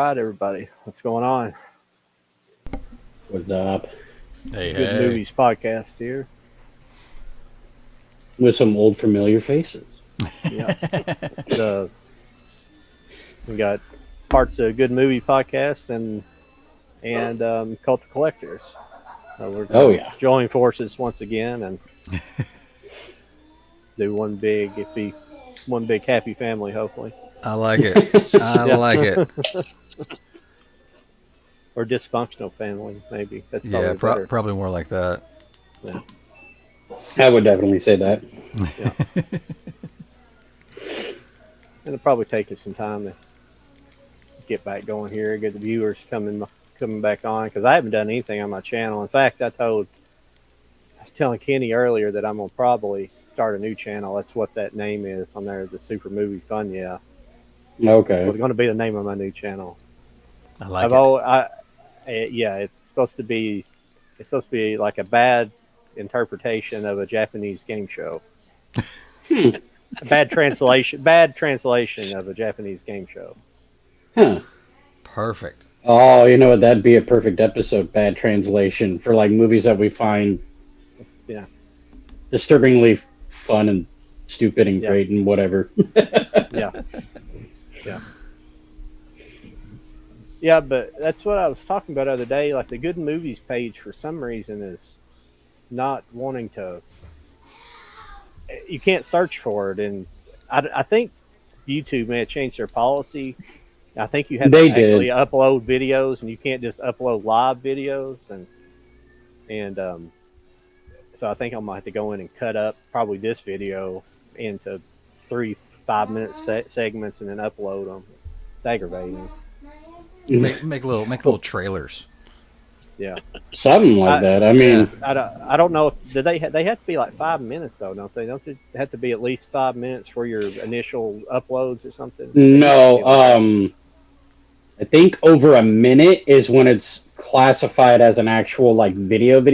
right, everybody. What's going on? What's up? Hey, Good hey. Movies podcast here. With some old familiar faces. Yeah. The we got parts of Good Movie podcast and Cult of Collectors. We're Oh, gonna yeah. join forces once again and do one big happy family, hopefully. I like it. I Yeah. like it. Or dysfunctional family, maybe. That's Yeah, probably better. probably more like that. Yeah. I would definitely say that. Yeah. And it'll probably take us some time to get back going here, get the viewers coming back on because I haven't done anything on my channel. In fact, I was telling Kenny earlier that I'm gonna probably start a new channel. That's what that name is on there, the Super Movie Fun. Yeah, that's Okay. what's going to be the name of my new channel. I like it. Yeah, it's supposed to be like a bad interpretation of a Japanese game show. Hmm. A bad translation of a Japanese game show. Huh. Perfect. Oh, you know what? That'd be a perfect episode. Bad translation for like movies that we find Yeah, disturbingly fun and stupid and Yeah. great and whatever. yeah, yeah. Yeah, but that's what I was talking about the other day. Like the Good Movies page, for some reason, is not wanting to. You can't search for it, and I think YouTube may have changed their policy. I think you have They to actually did. upload videos, and you can't just upload live videos. And so I think I'm gonna have to go in and cut up probably this video into 3 5 minute segments and then upload them. It's aggravating. Make little trailers. Yeah. Something like that. I mean, I don't know if they have to be like 5 minutes though, don't they? Don't they have to be at least 5 minutes for your initial uploads or something? They used to no. be like that. I think over a minute is when it's classified as an actual like video, to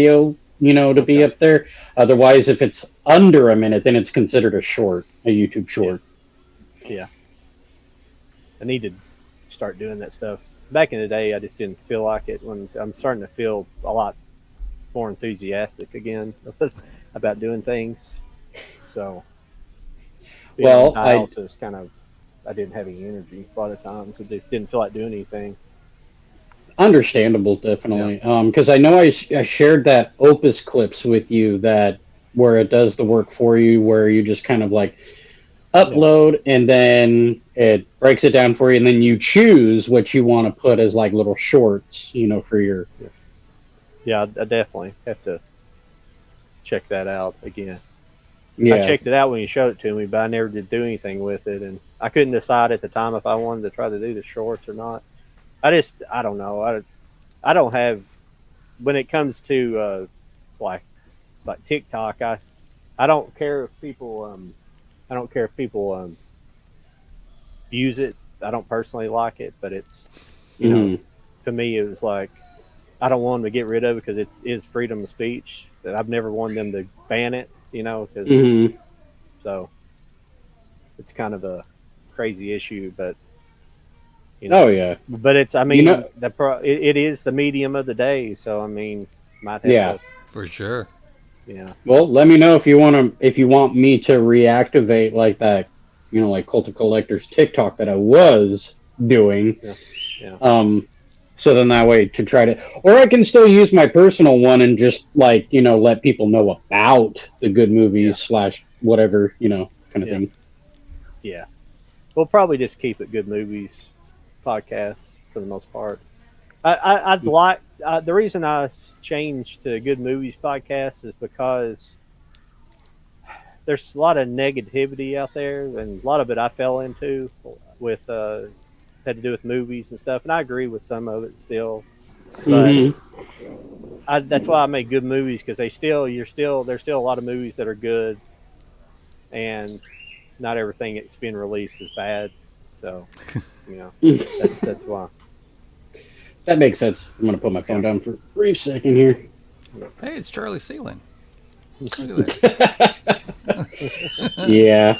be Okay. up there. Otherwise, if it's under a minute, then it's considered a YouTube short. Yeah. I need to start doing that stuff. Back in the day, I just didn't feel like it. When I'm starting to feel a lot more enthusiastic again about doing things. So, being Well, on dialysis kind of, I didn't have any energy a lot of times. I just didn't feel like doing anything. Understandable, definitely. Because I know I shared that Opus clips with you that where it does the work for you, where you just kind of like upload and then it breaks it down for you, and then you choose what you want to put as like little shorts, for your. Yeah, I definitely have to check that out again. I Yeah. checked it out when you showed it to me, but I never did do anything with it, and I couldn't decide at the time if I wanted to try to do the shorts or not. I don't know. I don't have when it comes to like like TikTok. I don't care if people I don't care if people use it. I don't personally like it, but it's Mhm. to me it was like I don't want them to get rid of it because it is freedom of speech. That I've never wanted them to ban it, because Mhm. so it's kind of a crazy issue, but Oh yeah. but it's I You mean know. it is the medium of the day, so I mean might have Yeah. to For sure. yeah Well, let me know if you want me to reactivate like that, like Cult of Collectors TikTok that I was doing. yeah yeah So then that way to try to, or I can still use my personal one and just like, let people know about the good movies slash whatever, kind of yeah thing. yeah. We'll probably just keep it good movies podcast for the most part. I'd like the reason I changed to good movies podcast is because there's a lot of negativity out there, and a lot of it I fell into with had to do with movies and stuff, and I agree with some of it still, but Hmm. that's why I make good movies because there's still a lot of movies that are good, and not everything that's been released is bad. So, that's why. That makes sense. I'm going to put my phone Yeah. down for a brief second here. Hey, it's Charlie Sealing. Look at that. Yeah.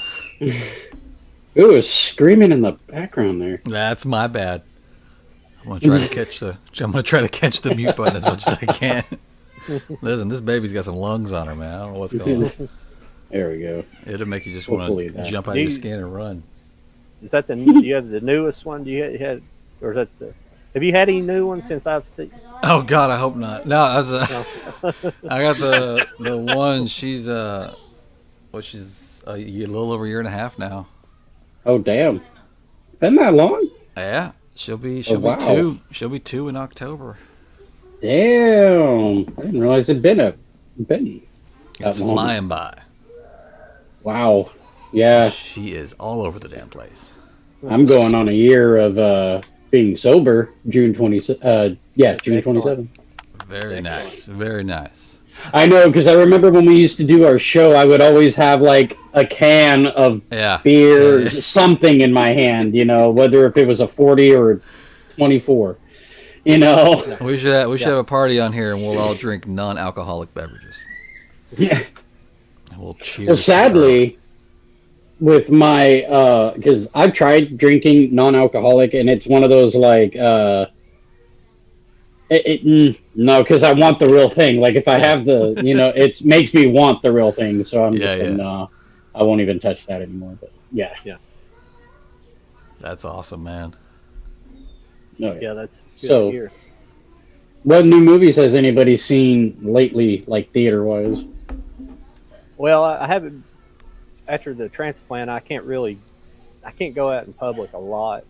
Ooh, it's screaming in the background there. That's my bad. I'm gonna try to catch the mute button as much as I can. Listen, this baby's got some lungs on her, man. I don't know what's going on. There we go. It'll make you just want Hopefully to that- jump out of your skin and run. Is that do you have the newest one? Do you had, or is that have you had any new ones since I've seen? Oh God, I hope not. No, I got the one. She's she's a little over a year and a half now. Oh damn, been that long? Yeah, she'll be wow. 2. She'll be 2 in October. Damn, I didn't realize it'd been that It's long. flying by. Wow, yeah, She is all over the damn place. I'm going on a year of being sober. June 27th. Very nice. Very nice. I know, because I remember when we used to do our show, I would always have like a can of Yeah. beer, Yeah. something in my hand, whether if it was a 40 or a 24, We should have a party on here, and we'll all drink non-alcoholic beverages. Yeah. And we'll cheers. Well, sadly, with my, because I've tried drinking non-alcoholic, and it's one of those like, no, because I want the real thing. Like if I have the, it makes me want the real thing. So I'm just, no, I won't even touch that anymore. But yeah. That's awesome, man. Oh, yeah. Yeah, that's good So- to hear. What new movies has anybody seen lately, like theater-wise? Well, I haven't. After the transplant, I can't go out in public a lot.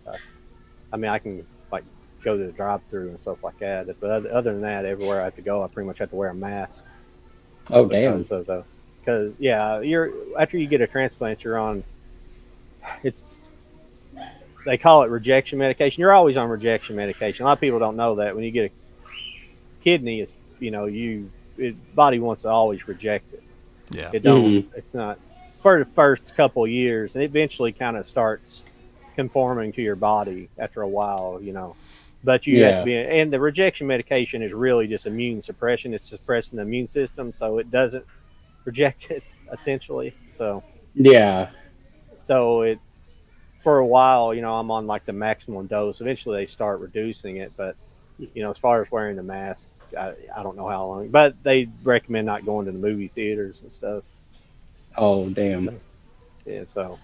I mean, I can like go to the drive-through and stuff like that. But other than that, everywhere I have to go, I pretty much have to wear a mask. Oh, damn. Because after you get a transplant, you're on. They call it rejection medication. You're always on rejection medication. A lot of people don't know that when you get a kidney, body wants to always reject it. Yeah. It don't. It's not for the first couple of years, and it eventually kind of starts conforming to your body after a while, But you have to be, and the rejection medication is really just immune suppression. It's suppressing the immune system, so it doesn't reject it essentially. So it's for a while, I'm on like the maximum dose. Eventually, they start reducing it, but as far as wearing the mask, I don't know how long. But they recommend not going to the movie theaters and stuff. Oh, damn. Yeah, so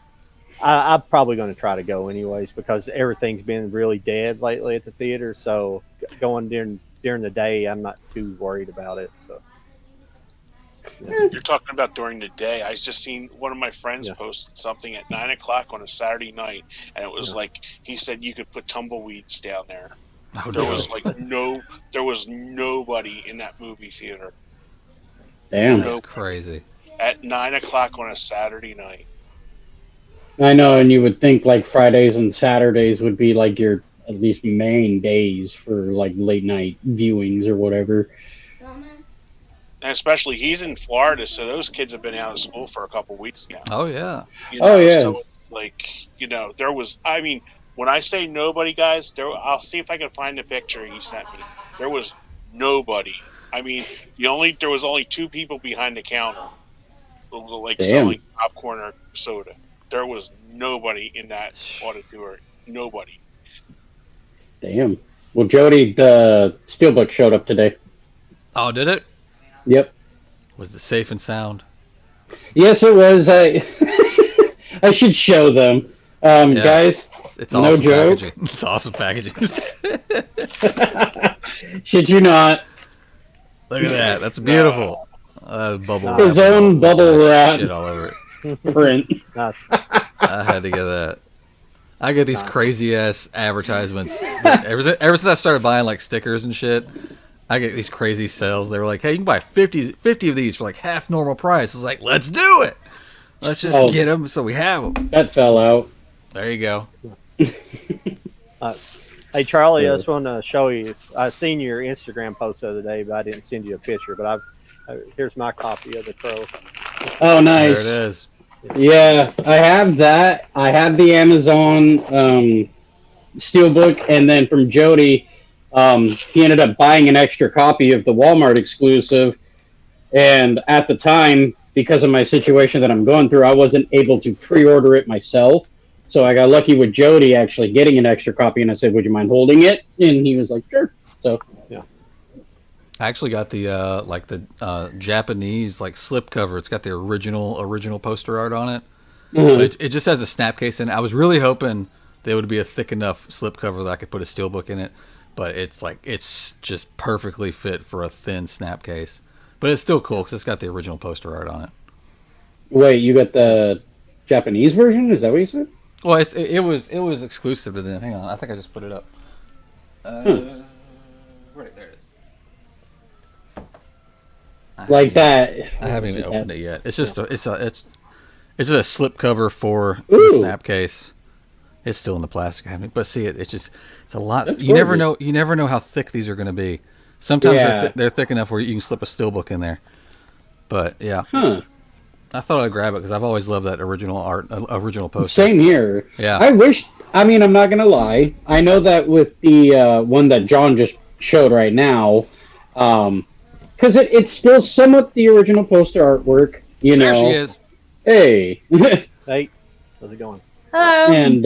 I'm probably going to try to go anyways because everything's been really dead lately at the theater. So going during the day, I'm not too worried about it. So. You're talking about during the day. I just seen one of my friends post something at 9:00 on a Saturday night, and it was like he said you could put tumbleweeds down there. Oh, There no. was there was nobody in that movie theater Damn. That's crazy. at 9:00 on a Saturday night. I know, and you would think like Fridays and Saturdays would be like your at least main days for like late night viewings or whatever. And especially he's in Florida, so those kids have been out of school for a couple weeks now. Oh yeah. Oh, yeah. So there was. I mean, when I say nobody, guys, I'll see if I can find the picture he sent me. There was nobody. I mean, there was only 2 people behind the counter, like Damn. selling popcorn or soda. There was nobody in that auditorium. Nobody. Damn. Well, Jody, the Steelbook showed up today. Oh, did it? Yep. Was it safe and sound? Yes, it was. I should show them. Guys, It's no awesome joke. packaging. It's awesome packaging. should you not? Look at that. That's beautiful. Bubble His wrap. own bubble wrap Shit all over it. print. That's, I had to get that. I get these crazy ass advertisements. Ever since I started buying like stickers and shit, I get these crazy sales. They were like, "Hey, you can buy 50 of these for like half normal price." I was like, "Let's do it. Let's just get them so we have them." That fell out. There you go. hey Charlie, I just want to show you. I've seen your Instagram post the other day, but I didn't send you a picture. But here's my copy of the Crow. Oh, nice. There it is. Yeah, I have that. I have the Amazon Steelbook, and then from Jody, he ended up buying an extra copy of the Walmart exclusive. And at the time, because of my situation that I'm going through, I wasn't able to pre-order it myself. So I got lucky with Jody actually getting an extra copy, and I said, "Would you mind holding it?" And he was like, "Sure." So I actually got the Japanese like slipcover. It's got the original poster art on it. But it just has a snap case in it. I was really hoping there would be a thick enough slipcover that I could put a steelbook in it, but it's just perfectly fit for a thin snap case. But it's still cool because it's got the original poster art on it. wait, you got the Japanese version? Is that what you said? Well, it was exclusive to them. Hang on, I think I just put it up. Right there it is. Like that? I haven't even opened it yet. It's just it's just a slip cover for Ooh. the snap case. It's still in the plastic, but see it's a lot. That's You never gorgeous. know how thick these are going to be. Sometimes Yeah. they're thick enough where you can slip a steelbook in there. But yeah, Huh. I thought I'd grab it because I've always loved that original art, original poster. Same here. Yeah. I wish. I mean, I'm not gonna lie. I know that with the one that John just showed right now, because it's still somewhat the original poster artwork. You know. There she is. Hey. Hey, how's it going? Hello. And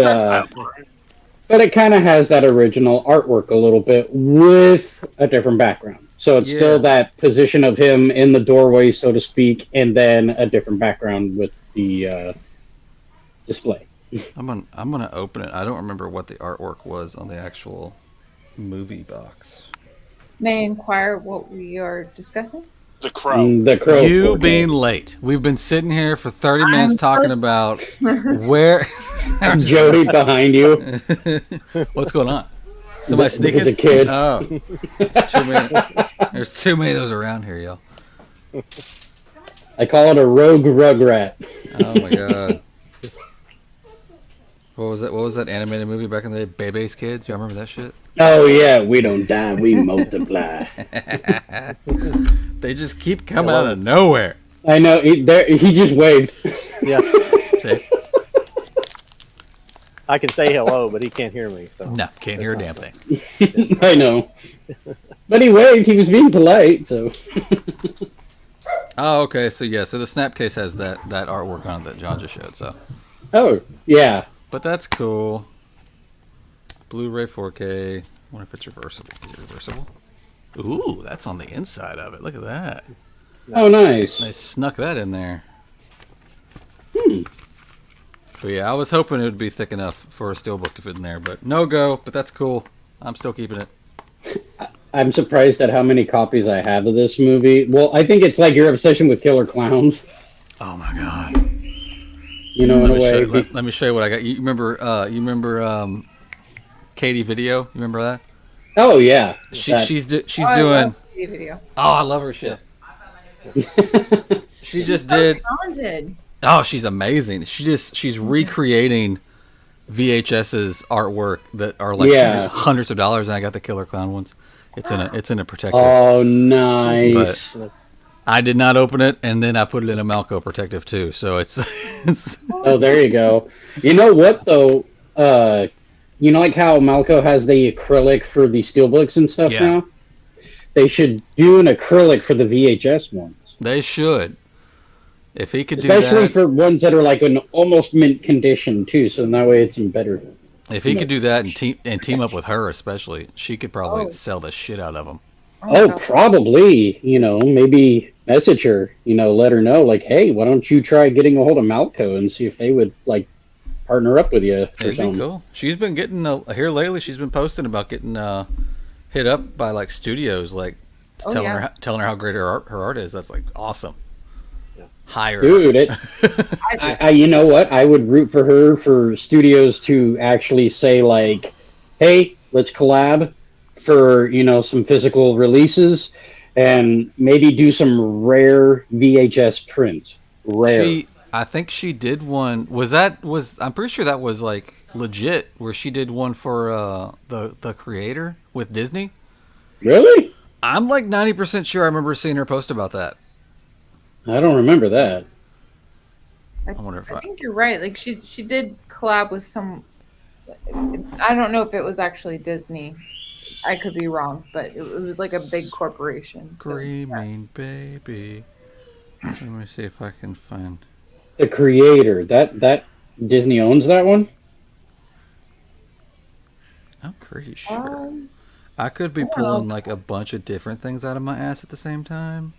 but it kind of has that original artwork a little bit with a different background. So it's Yeah. still that position of him in the doorway, so to speak, and then a different background with the display. I'm gonna open it. I don't remember what the artwork was on the actual movie box. May I inquire what we are discussing? The Crow. The Crow. You 4K. being late. We've been sitting here for 30 minutes I'm talking so about where. Jody behind you. What's going on? Somebody sneaking? There's a kid. Oh, too many. There's too many of those around here, y'all. I call it a rogue rugrat. Oh my god. What was that? What was that animated movie back in the day? Bebe's Kids. Y'all remember that shit? Oh yeah, we don't die, we multiply. They just keep coming out of nowhere. I know. He just waved. Yeah, See? I can say hello, but he can't hear me. So. No, can't hear a damn thing. I know. But he waved. He was being polite. So. Oh, okay. So yeah, so the snap case has that artwork on it that John just showed. So, Oh yeah. but that's cool. Blu-ray 4K. I wonder if it's reversible. Is it reversible? Ooh, that's on the inside of it. Look at that. Oh nice. They snuck that in there. But yeah, I was hoping it would be thick enough for a steelbook to fit in there, but no go. But that's cool. I'm still keeping it. I'm surprised at how many copies I have of this movie. Well, I think it's like your obsession with Killer Clowns. Oh my god. You know, in a way. Let me show you what I got. You remember Katie Video? You remember that? Oh yeah. She's Oh, I doing. love the video. Oh, I love her shit. She just So did. talented. Oh, she's amazing. She's recreating VHS's artwork that are like Yeah. hundreds of dollars, and I got the Killer Clown ones. It's in a protective. Oh nice. But I did not open it, and then I put it in a Malco protective too. So it's Oh, there you go. You know what though? You know, like how Malco has the acrylic for the steelbooks and stuff Yeah. now. They should do an acrylic for the VHS ones, they should. If he could do especially that, for ones that are like in almost mint condition too. So in that way, it's even better. if he could do that and team up with her, especially, she could probably Oh. sell the shit out of them. Oh, probably. You know, maybe message her. You know, let her know, like, hey, why don't you try getting a hold of Malco and see if they would like partner up with you or It'd be something. cool. She's been getting here lately. She's been posting about getting hit up by like studios, like Oh, telling yeah. her how great her art is. That's like awesome. Yeah. Hire, Dude, I you know what? I would root for her for studios to actually say like, hey, let's collab for, you know, some physical releases and maybe do some rare VHS prints. Rare. I think she did one. I'm pretty sure that was like legit, where she did one for the creator with Disney. Really? I'm like 90% sure I remember seeing her post about that. I don't remember that. I wonder if I think you're right. Like she did collab with some. I don't know if it was actually Disney. I could be wrong, but it was like a big corporation. So, Screaming baby. Let me see if I can find. The creator. That Disney owns that one? I'm pretty sure. Um, I could be I don't pulling know. like a bunch of different things out of my ass at the same time.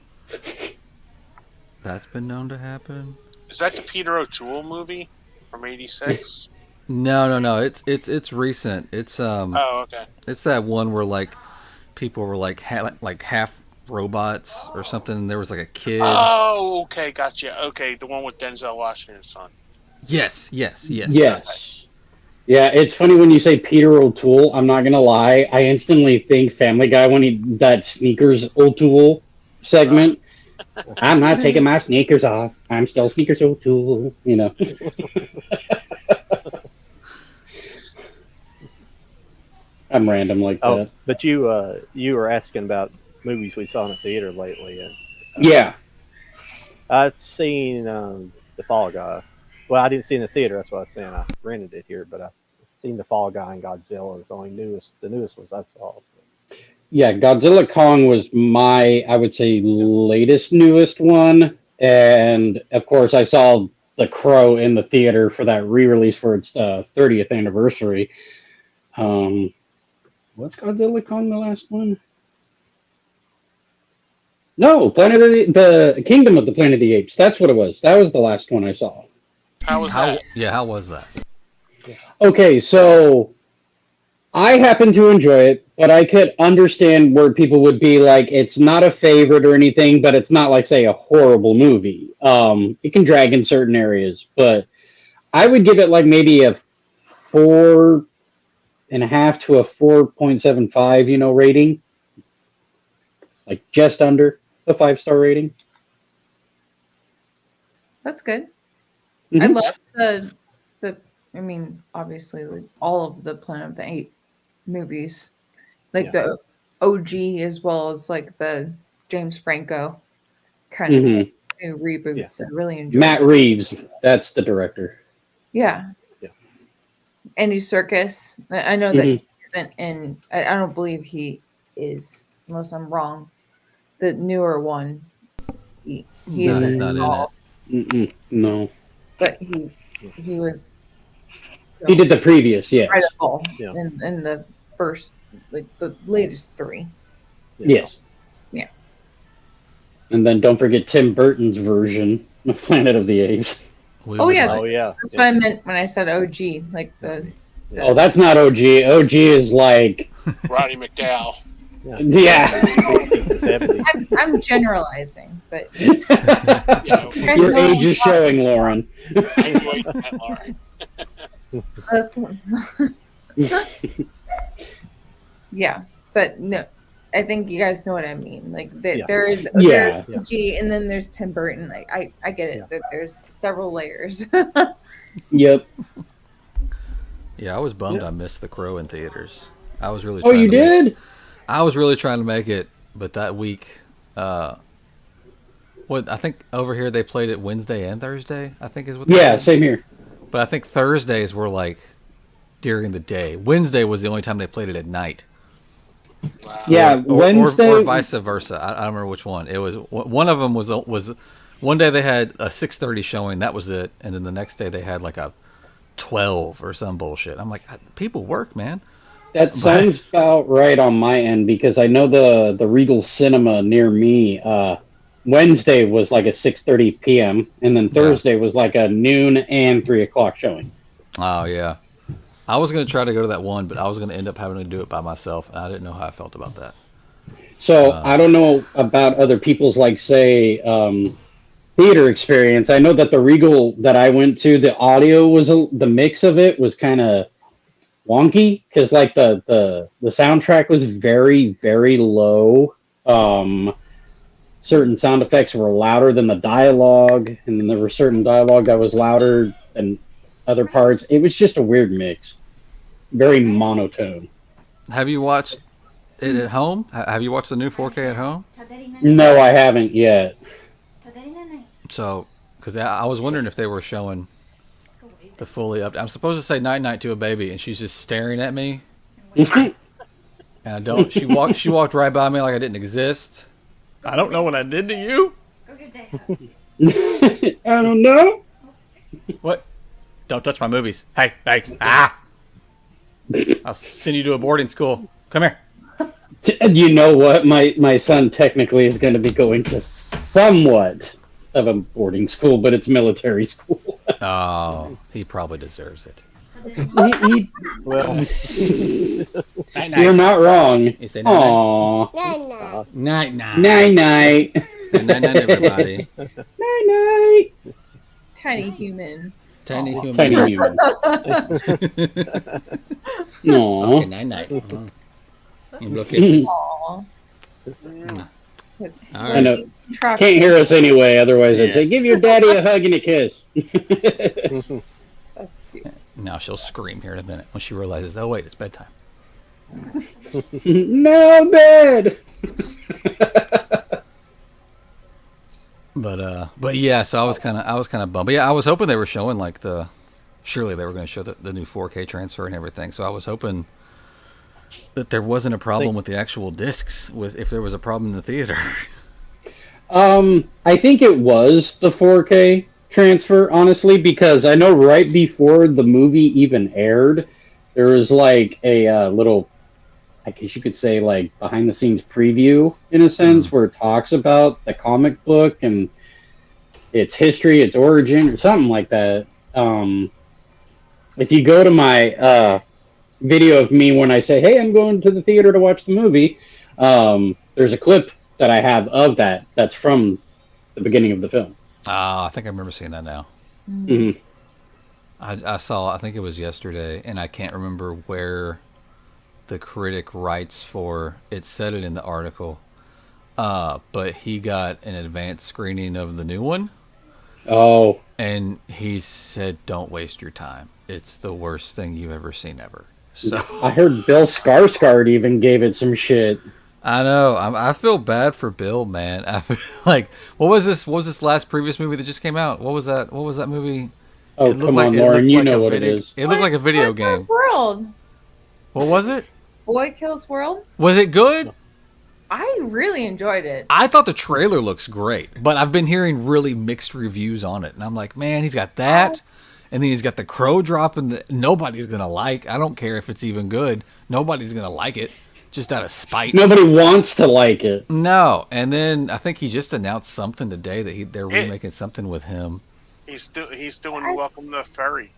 That's been known to happen. Is that the Peter O'Toole movie from '86? No. It's recent. Oh, okay. It's that one where like people were like like half robots or something. There was like a kid. Oh, okay, gotcha. Okay, the one with Denzel Washington's son. Yes. Yes. Yeah, it's funny when you say Peter O'Toole. I'm not gonna lie. I instantly think Family Guy when that sneakers O'Toole segment. I'm not taking my sneakers off. I'm still sneakers O'Toole. You know. I'm random like Oh, that. but you were asking about movies we saw in the theater lately, and Yeah. I've seen The Fall Guy. Well, I didn't see it in the theater. That's what I was saying. I rented it here, but I've seen The Fall Guy and Godzilla. Is the newest ones I saw. Yeah, Godzilla Kong was my, I would say, latest, newest one. And of course, I saw The Crow in the theater for that re release for its 30th anniversary. What's Godzilla Kong the last one? No, the Kingdom of the Planet of the Apes. That's what it was. That was the last one I saw. How was that? How was that? Okay, so I happen to enjoy it, but I could understand where people would be like, it's not a favorite or anything, but it's not like, say, a horrible movie. It can drag in certain areas, but I would give it like maybe a 4.5 to a 4.75, rating. Like just under a 5-star rating. That's good. I Mhm. love the. I mean, obviously, like all of the Planet of the Apes movies, like the OG as well as like the James Franco kind of Mhm. new reboots. I really enjoy. Matt Reeves, that's the director. Yeah. Yeah. Andy Serkis. I know that Mhm. he isn't in. I don't believe he is, unless I'm wrong. The newer one, he No, isn't he's not in it. involved, No. but he was. So He did the previous, yes. incredible Yeah. in the first, like the latest three. Yes. Yeah. And then don't forget Tim Burton's version of Planet of the Apes. We Oh, would yeah, like- Oh yeah. That's what I meant when I said OG, like the. Oh, that's not OG. OG is like, Roddy McDowell. yeah. 60s and 70s. I'm generalizing, but You know, Your age is showing, Lauren. I enjoyed that, Lauren. that's, yeah, but no, I think you guys know what I mean. Like Yeah. there's Yeah. OG, and then there's Tim Burton. Like I get it that there's several layers. Yep. Yeah, I was bummed Yeah. I missed The Crow in theaters. I was really. Oh, trying you to make- did? I was really trying to make it, but that week, what I think over here they played it Wednesday and Thursday. I think is what. They Yeah, did. same here. But I think Thursdays were like during the day. Wednesday was the only time they played it at night. Wow. Yeah, Wednesday. or vice versa. I don't remember which one. It was one of them was one day they had a 6:30 showing. That was it, and then the next day they had like a 12 or some bullshit. I'm like, people work, man. That sounds about right on my end because I know the Regal Cinema near me. Wednesday was like a 6:30 p.m. and then Thursday was like a noon and 3 o'clock showing. Oh yeah, I was gonna try to go to that one, but I was gonna end up having to do it by myself, and I didn't know how I felt about that. So I don't know about other people's like say theater experience. I know that the Regal that I went to, the audio was the mix of it was kind of wonky because like the soundtrack was very very low. Certain sound effects were louder than the dialogue, and then there were certain dialogue that was louder than other parts. It was just a weird mix, very monotone. Have you watched it at home? Have you watched the new 4K at home? No, I haven't yet. So, because I was wondering if they were showing the fully up. I'm supposed to say night night to a baby, and she's just staring at me. And I don't. She walked right by me like I didn't exist. I don't know what I did to you. I don't know. What? Don't touch my movies. Hey, ah! I'll send you to a boarding school. Come here. You know what? My son technically is going to be going to somewhat of a boarding school, but it's military school. Oh, he probably deserves it. He- Well, you're not wrong. You say night Aww. night. Night Night night. Say night night, everybody. Night night. Tiny human. Tiny human. Tiny human. Aww. Okay, night night. You blow kisses. Aw. All I right. know. Can't hear us anyway, otherwise I'd say, give your daddy a hug and a kiss. That's cute. Now she'll scream here in a minute when she realizes, oh wait, it's bedtime. No bed. But yeah, so I was kind of bummed. But yeah, I was hoping they were showing like surely they were going to show the new 4K transfer and everything. So I was hoping that there wasn't a problem with the actual discs. If there was a problem in the theater. I think it was the 4K transfer, honestly, because I know right before the movie even aired, there was like a little, I guess you could say, like behind the scenes preview in a sense, where it talks about the comic book and its history, its origin, or something like that. If you go to my video of me when I say, "Hey, I'm going to the theater to watch the movie," there's a clip that I have of that. That's from the beginning of the film. I think I remember seeing that now. hmm I saw, I think it was yesterday, and I can't remember where the critic writes for. It said it in the article, but he got an advanced screening of the new one, Oh, and he said, "Don't waste your time. It's the worst thing you've ever seen ever." So I heard Bill Skarsgård even gave it some shit. I know. I feel bad for Bill, man. I feel like what was this? What was this last previous movie that just came out? What was that? What was that movie? Oh, It looked come like- on, it Lauren, looked you like know a what it video- is. It looked like a video Boy game. Kills World. What was it? Boy Kills World. Was it good? I really enjoyed it. I thought the trailer looks great, but I've been hearing really mixed reviews on it, and I'm like, man, he's got that, and then he's got the crow dropping that nobody's gonna like. I don't care if it's even good. Nobody's gonna like it, just out of spite. Nobody wants to like it. No, and then I think he just announced something today that they're remaking something with him. He's doing Welcome to Ferry.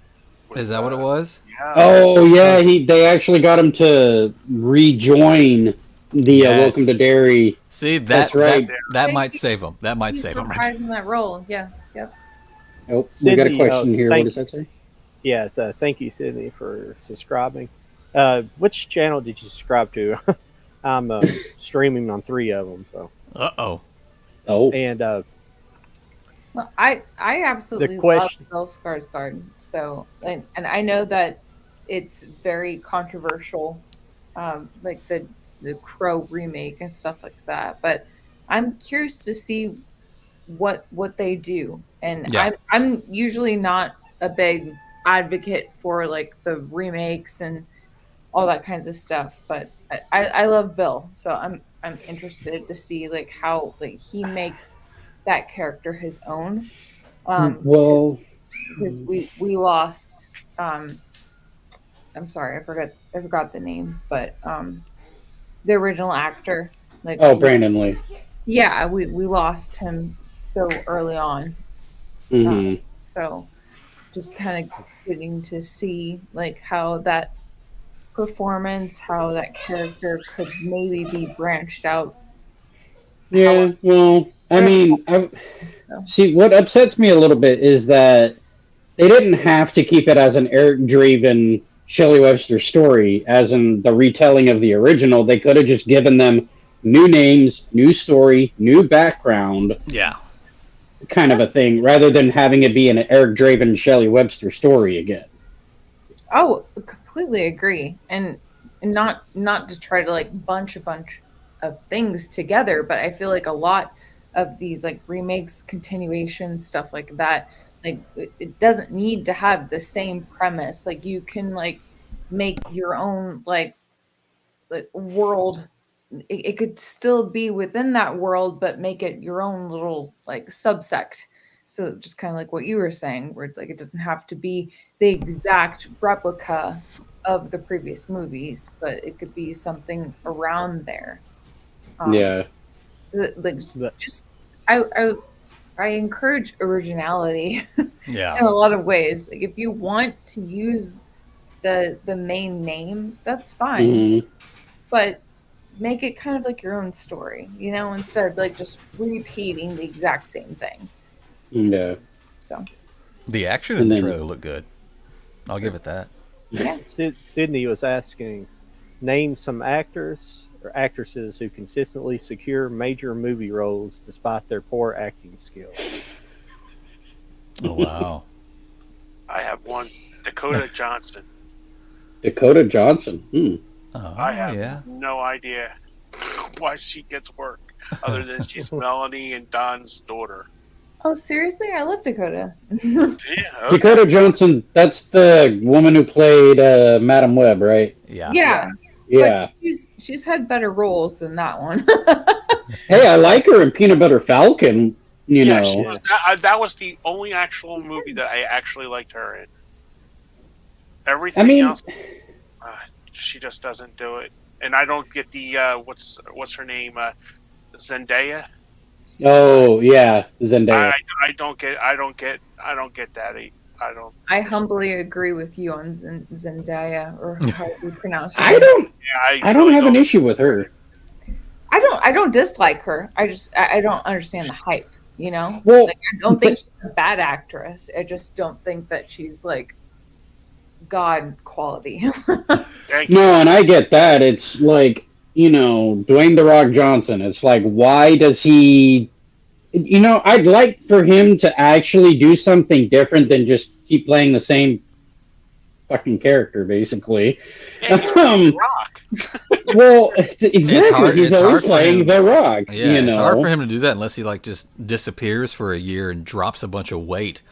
Is that what it was? Yeah. Oh yeah, they actually got him to rejoin the Yes. Welcome to Derry. See, that That's right. that might save him. That might He's save him. Right reprising that role. Yeah. Yep. Oh, we got a Sydney, question here. What thank- does that say? yeah. Thank you, Sydney, for subscribing. Which channel did you subscribe to? I'm streaming on 3 of them. So, Uh-oh. Oh, and Well, I absolutely love question- Bill Skarsgård. So, and I know that it's very controversial, like the Crow remake and stuff like that. But I'm curious to see what they do. And Yeah. I'm usually not a big advocate for like the remakes and all that kinds of stuff. But I love Bill, so I'm interested to see like how like he makes that character his own. well, Because we lost. I'm sorry, I forgot the name, but the original actor, like oh, Brandon Lee. yeah, we lost him so early on. hmm So just kind of getting to see like how that performance, how that character could maybe be branched out. Yeah, well, I mean, see, what upsets me a little bit is that they didn't have to keep it as an Eric Draven, Shelley Webster story, as in the retelling of the original. They could have just given them new names, new story, new background, Yeah. kind of a thing, rather than having it be an Eric Draven, Shelley Webster story again. Oh, completely agree. And not to try to like bunch a bunch of things together, but I feel like a lot of these like remakes, continuations, stuff like that, like it doesn't need to have the same premise. Like you can like make your own like world. It could still be within that world, but make it your own little like subsect. So just kind of like what you were saying, where it's like it doesn't have to be the exact replica of the previous movies, but it could be something around there. Yeah. Like But- just I encourage originality Yeah. in a lot of ways. Like if you want to use the main name, that's fine, Mhm. but make it kind of like your own story, instead of like just repeating the exact same thing. Yeah. So The action in And the then- trailer looked good. I'll give it that. yeah, Sydney was asking, name some actors or actresses who consistently secure major movie roles despite their poor acting skills. Oh wow. I have one. Dakota Johnson. Dakota Johnson. Oh I have yeah. no idea why she gets work other than she's Melanie and Don's daughter. oh seriously, I love Dakota. Yeah, okay. Dakota Johnson, that's the woman who played Madam Web, right? Yeah. Yeah, Yeah. but she's had better roles than that one. Hey, I like her in Peanut Butter Falcon, you Yeah, know. she was, that was the only actual movie that I actually liked her in. Everything I mean- else, she just doesn't do it. And I don't get the what's her name, Zendaya. Oh, yeah, Zendaya. I don't get that. I don't. I humbly agree with you on Zendaya, or how you pronounce her. I don't Yeah, I don't have an issue with her. I don't dislike her. I don't understand the hype. Well, Like, I don't think she's a bad actress. I just don't think that she's like God quality. Thank you. no, and I get that. It's like, Dwayne The Rock Johnson. It's like, why does he I'd like for him to actually do something different than just keep playing the same fucking character, basically. Yeah, he's playing Rock. Well, exactly. He's it's always hard for playing him. The Rock. Yeah, you know? it's hard for him to do that unless he like just disappears for a year and drops a bunch of weight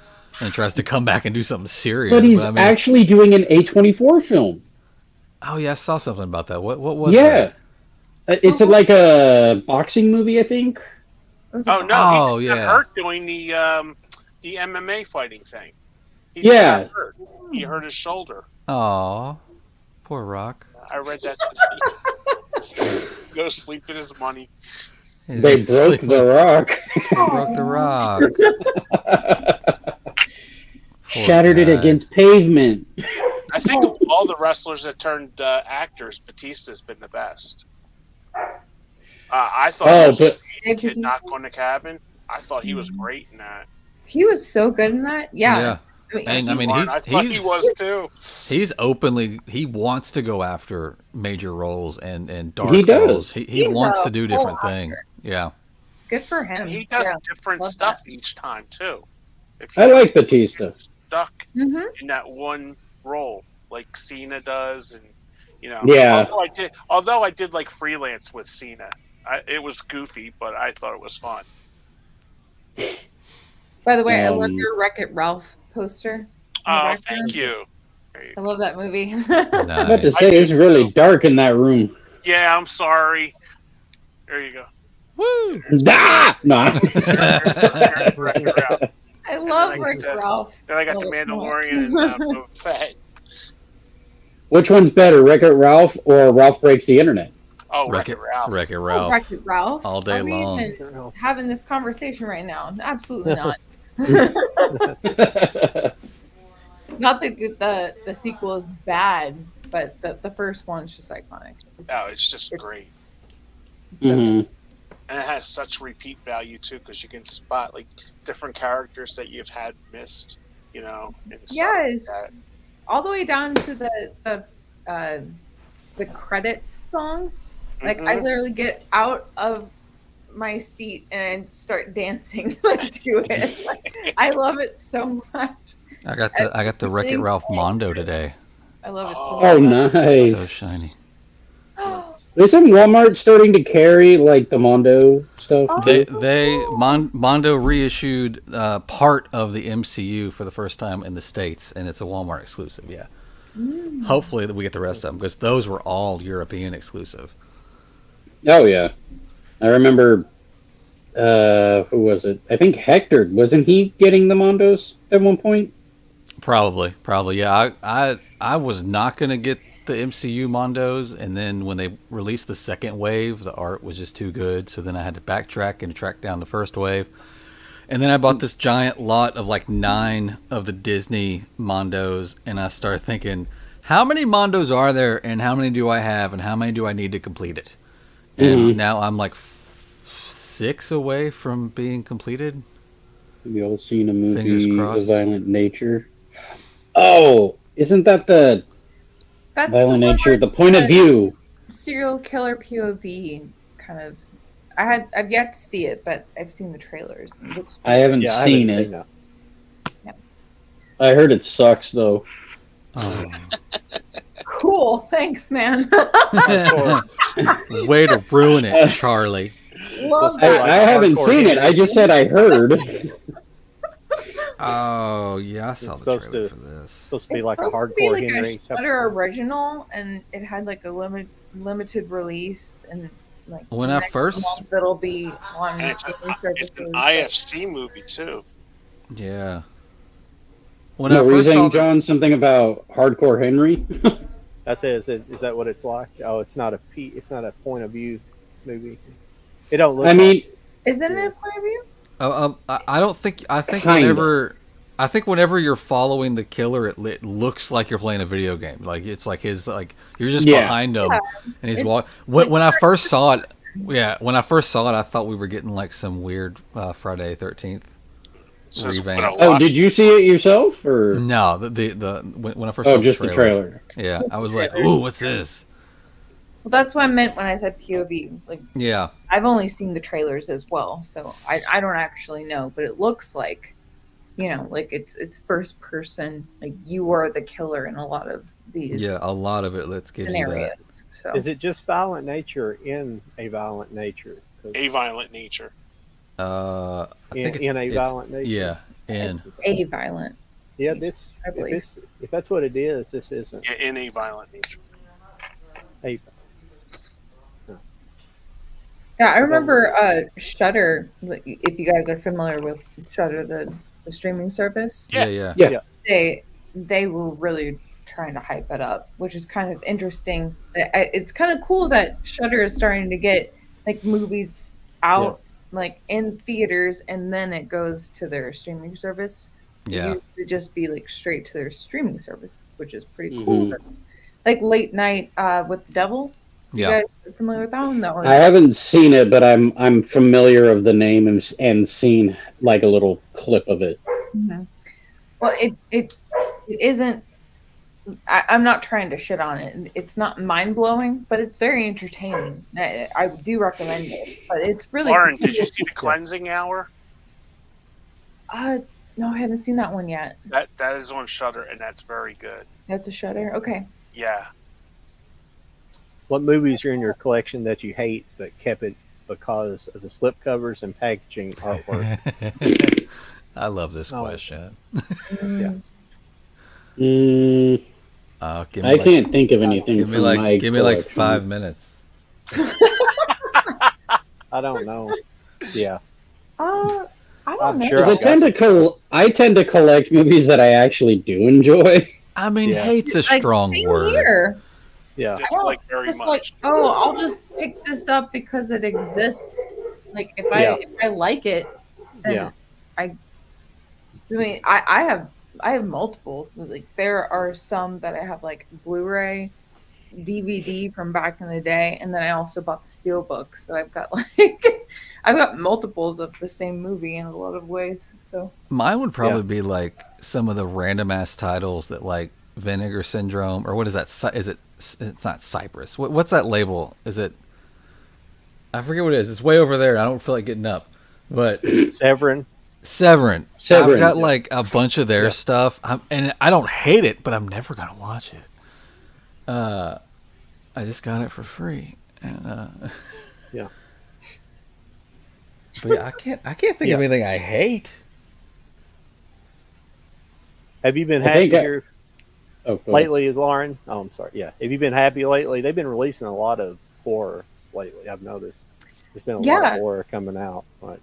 and tries to come back and do something serious. But he's I mean, actually doing an A24 film. oh yeah, I saw something about that. What was Yeah. that? It's like a boxing movie, I think. Oh no, Oh, he got yeah. hurt doing the MMA fighting thing. He Yeah. got hurt. He hurt his shoulder. Aw, poor Rock. I read that. Go sleep with his money. He's They been broke sleeping- The Rock. They broke the Rock. Poor Shattered it guy. against pavement. I think of all the wrestlers that turned actors, Batista's been the best. I thought he Oh, was but a kid knock on the cabin. I thought he was great in that. He was so good in that. Yeah. Yeah. And I mean, I thought he was too. he's openly he wants to go after major roles and dark He does. roles. He He's wants a to do full different things. Yeah. Good for him. He does Yeah. different love stuff each time too. If I you like Batista. stuck Mm-hmm. in that one role, like Cena does, and Yeah. Although I did like freelance with Cena. It was goofy, but I thought it was fun. By the way, I love Um, your Wreck-It Ralph poster. in the Oh, background. thank you. I love that movie. I'm about to Nice. say, it's really dark in that room. Yeah, I'm sorry. There you go. Woo! Ah! Nah. I love Then I Wreck-It got the- Ralph. Then I got Oh, the it's Mandalorian and Boba Fett. Which one's better, Wreck-It Ralph or Ralph Breaks the Internet? Oh, Wreck Wreck-It it, Ralph. Wreck it, Oh, Ralph. Wreck-It Ralph. All day Are we long. even having this conversation right now? Absolutely not. Not that the sequel is bad, but the first one's just iconic. Oh, it's just great. So- Mhm. And it has such repeat value too, because you can spot like different characters that you've had missed, and stuff Yes, like that. all the way down to the credits song. Like I Mhm. literally get out of my seat and start dancing to it. Like, I love it so much. I got the Wreck It Ralph Mondo today. I love it so Oh, much. nice. So shiny. Isn't Walmart starting to carry, like, the Mondo stuff? Oh, They Mondo reissued part of the MCU for the first time in the States, and it's a Walmart exclusive. Yeah. Hopefully that we get the rest of them because those were all European exclusive. Oh, yeah. I remember, who was it? I think Hector. Wasn't he getting the Mondos at one point? Probably. Yeah, I was not gonna get the MCU Mondos, and then when they released the second wave, the art was just too good. So then I had to backtrack and track down the first wave, and then I bought this giant lot of like 9 of the Disney Mondos, and I started thinking, how many Mondos are there, and how many do I have, and how many do I need to complete it? And now I'm like 6 away from being completed. Have you all seen a Fingers movie of crossed. Violent Nature? Oh, isn't that the That's Violent the one Nature? where The point of the view. serial killer POV kind of. I've yet to see it, but I've seen the trailers. It looks I haven't Yeah, I seen haven't it. seen that. I heard it sucks though. Oh. cool. Thanks, man. Way to ruin it, Charlie. Love I- that. I haven't hardcore seen it. hate. I just said I heard. Oh yeah, I saw the supposed trailer to- for this. Supposed to be It's like a supposed to be hardcore like Henry. a Shudder original, and it had like a limited release, and like When I next month month it'll be on And it's streaming it's services. an but- IFC movie too. Yeah. When No, I were you first saw saying, the, John, something about Hardcore Henry? That's it. Is that what it's like? Oh, it's not it's not a point of view movie. It don't look. I mean, Isn't it a point of view? I don't think. I think Kinda. whenever you're following the killer, it looks like you're playing a video game. Like it's like his like you're just Yeah. behind him, Yeah. and he's It's walking. like When I first first saw it, when I first saw it, I thought we were getting like some weird Friday 13th. Since Revamp. when a oh, lot- did you see it yourself, or No, when I first saw oh, the just the trailer? Yeah, Just I was the like, trailer. ooh, what's this? Well, that's what I meant when I said POV. Like Yeah, I've only seen the trailers as well, so I don't actually know, but it looks like, like it's first person, like you are the killer in a lot of these yeah, a lot of it. Let's give you that. scenarios. So Is it just Violent Nature in a Violent Nature? 'Cause a violent nature. I think in a it's Violent Nature. yeah, in. a violent. Yeah, this. I believe. If that's what it is, this isn't Yeah, in a violent nature. a. Yeah, I remember Shudder. If you guys are familiar with Shudder, the streaming service, Yeah. they were really trying to hype it up, which is kind of interesting. It's kind of cool that Shudder is starting to get like movies out like in theaters, and then it goes to their streaming service. Yeah. It used to just be like straight to their streaming service, which is pretty Mhm. cool. Like Late Night with the Devil. You Yeah. guys are familiar with that one? That one. I haven't seen it, but I'm familiar of the name and seen like a little clip of it. Mhm. Well, it isn't. I'm not trying to shit on it. It's not mind blowing, but it's very entertaining. I do recommend it, but it's really. Lauren, did you see the Cleansing Hour? No, I haven't seen that one yet. That is on Shudder, and that's very good. That's a Shudder. Okay. Yeah. What movies are in your collection that you hate but kept it because of the slipcovers and packaging artwork? I love this Oh. question. Mm, Mm, Give me I like, can't think of anything. Give me from my like 5 collection. minutes. I don't know. Yeah, I don't I'm know. sure 'Cause I tend to collect movies that I actually do enjoy. I mean, Yeah. hate's a Like, strong same word. here. yeah. Just don't like very Just much. like, oh, I'll just pick this up because it exists. Like if Yeah. I like it, then Yeah. I mean I have multiple. Like there are some that I have like Blu-ray, DVD from back in the day, and then I also bought the Steelbook. So I've got like I've got multiples of the same movie in a lot of ways. So Mine would probably be like some of the random ass titles that like Vinegar Syndrome, or what is that? Is it? It's not Cypress. What's that label? Is it? I forget what it is. It's way over there. I don't feel like getting up. But Severin. Severin. Severin, I've got yeah. like a bunch of their stuff, and I don't hate it, but I'm never gonna watch it. I just got it for free, and Yeah. But yeah, I can't think of anything I hate. Have you been I happy think I- here Oh, go ahead. lately, Lauren? Oh, I'm sorry. Yeah. Have you been happy lately? They've been releasing a lot of horror lately. I've noticed. There's been a lot Yeah. of horror coming out. Like,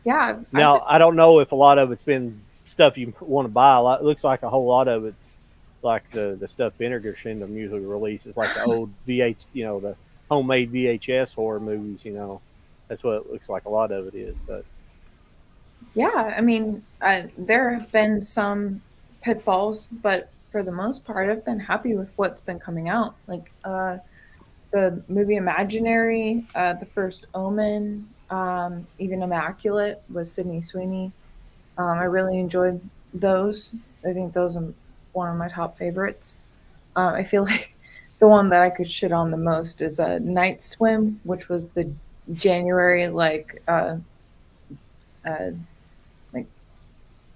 yeah, now, I don't know if a lot of it's been stuff you want to buy. A lot, it looks like a whole lot of it's like the stuff Vinegar Syndrome usually releases, like the old the homemade VHS horror movies. That's what it looks like. A lot of it is, but Yeah, I mean, there have been some pitfalls, but for the most part, I've been happy with what's been coming out. Like the movie Imaginary, the first Omen, even Immaculate with Sydney Sweeney. I really enjoyed those. I think those are one of my top favorites. I feel like the one that I could shit on the most is Night Swim, which was the January like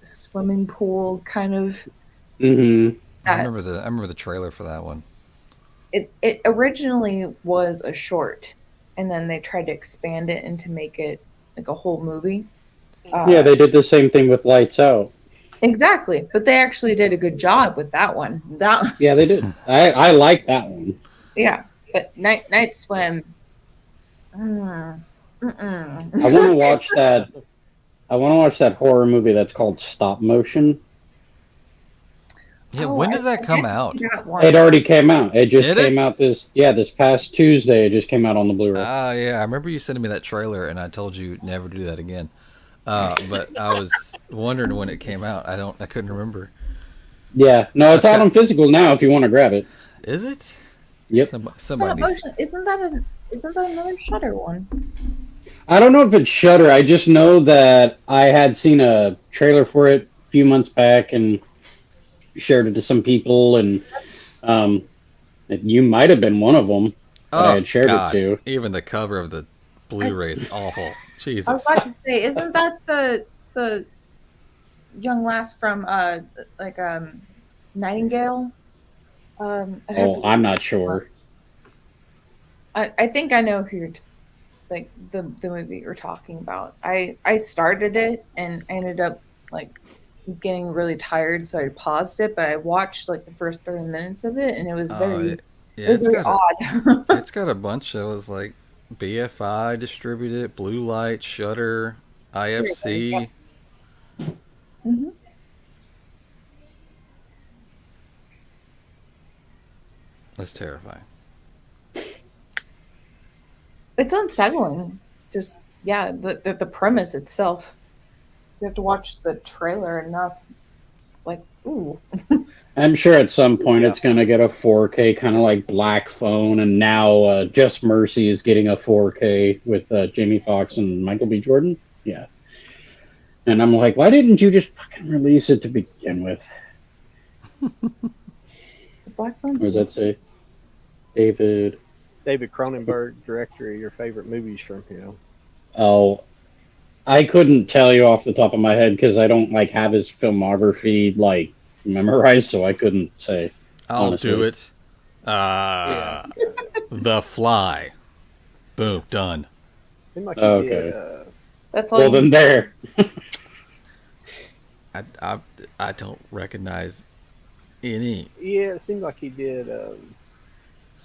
swimming pool kind of. Mm-hmm. I remember the trailer for that one. It originally was a short, and then they tried to expand it and to make it like a whole movie. Yeah, they did the same thing with Lights Out. Exactly, but they actually did a good job with that one. Yeah, they did. I like that one. Yeah, but Night Swim. I want to watch that. I want to watch that horror movie that's called Stop Motion. Yeah, when does that come out? It already came out. It just Did it? came out this past Tuesday. It just came out on the Blu-ray. Ah, yeah, I remember you sending me that trailer, and I told you never to do that again. But I was wondering when it came out. I couldn't remember. Yeah, no, it's That's out on physical now. If you want to grab it. Is it? Yep. Somebody Stop needs- Motion. Isn't that another Shudder one? I don't know if it's Shudder. I just know that I had seen a trailer for it a few months back and shared it to some people, and you might have been one of them that I had shared it to. Even the cover of the Blu-ray is awful. Jesus. I was about to say, isn't that the young lass from Nightingale? I'm not sure. I think I know who you're like the movie you're talking about. I started it and I ended up like getting really tired, so I paused it. But I watched like the first 30 minutes of it, and it was very odd. It's got a bunch of those like BFI distributed, Blue Light, Shudder, IFC. Mhm. That's terrifying. It's unsettling. Just the premise itself. You have to watch the trailer enough. It's like, ooh. I'm sure at some point it's going to get a 4K, kind of like Black Phone, and now Just Mercy is getting a 4K with Jamie Foxx and Michael B. Jordan. Yeah. And I'm like, why didn't you just fucking release it to begin with? The Black Phone's What does that say? David Cronenberg, director of your favorite movies from him. Oh, I couldn't tell you off the top of my head because I don't like have his filmography like memorized, so I couldn't say. I'll honestly. do it. The Fly. Boom, done. Seemed like Okay. he did, That's all. Well, then there. I don't recognize any. yeah, it seemed like he did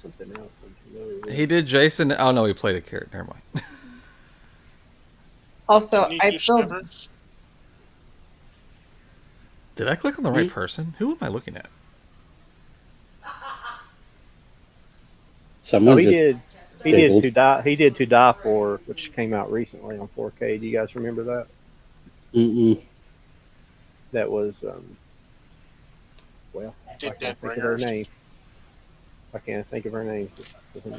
something else. I'm familiar with. He did Jason. Oh no, he played a character. Never mind. Also, Did he I do feel Shivers? Did I click on the right person? Who am I looking at? Someone Oh, he just did. He giggled. did to die. He did To Die For, which came out recently on 4K. Do you guys remember that? Mm-mm. That was well, I Did can't Dead think of her Ringers. name. I can't think of her name.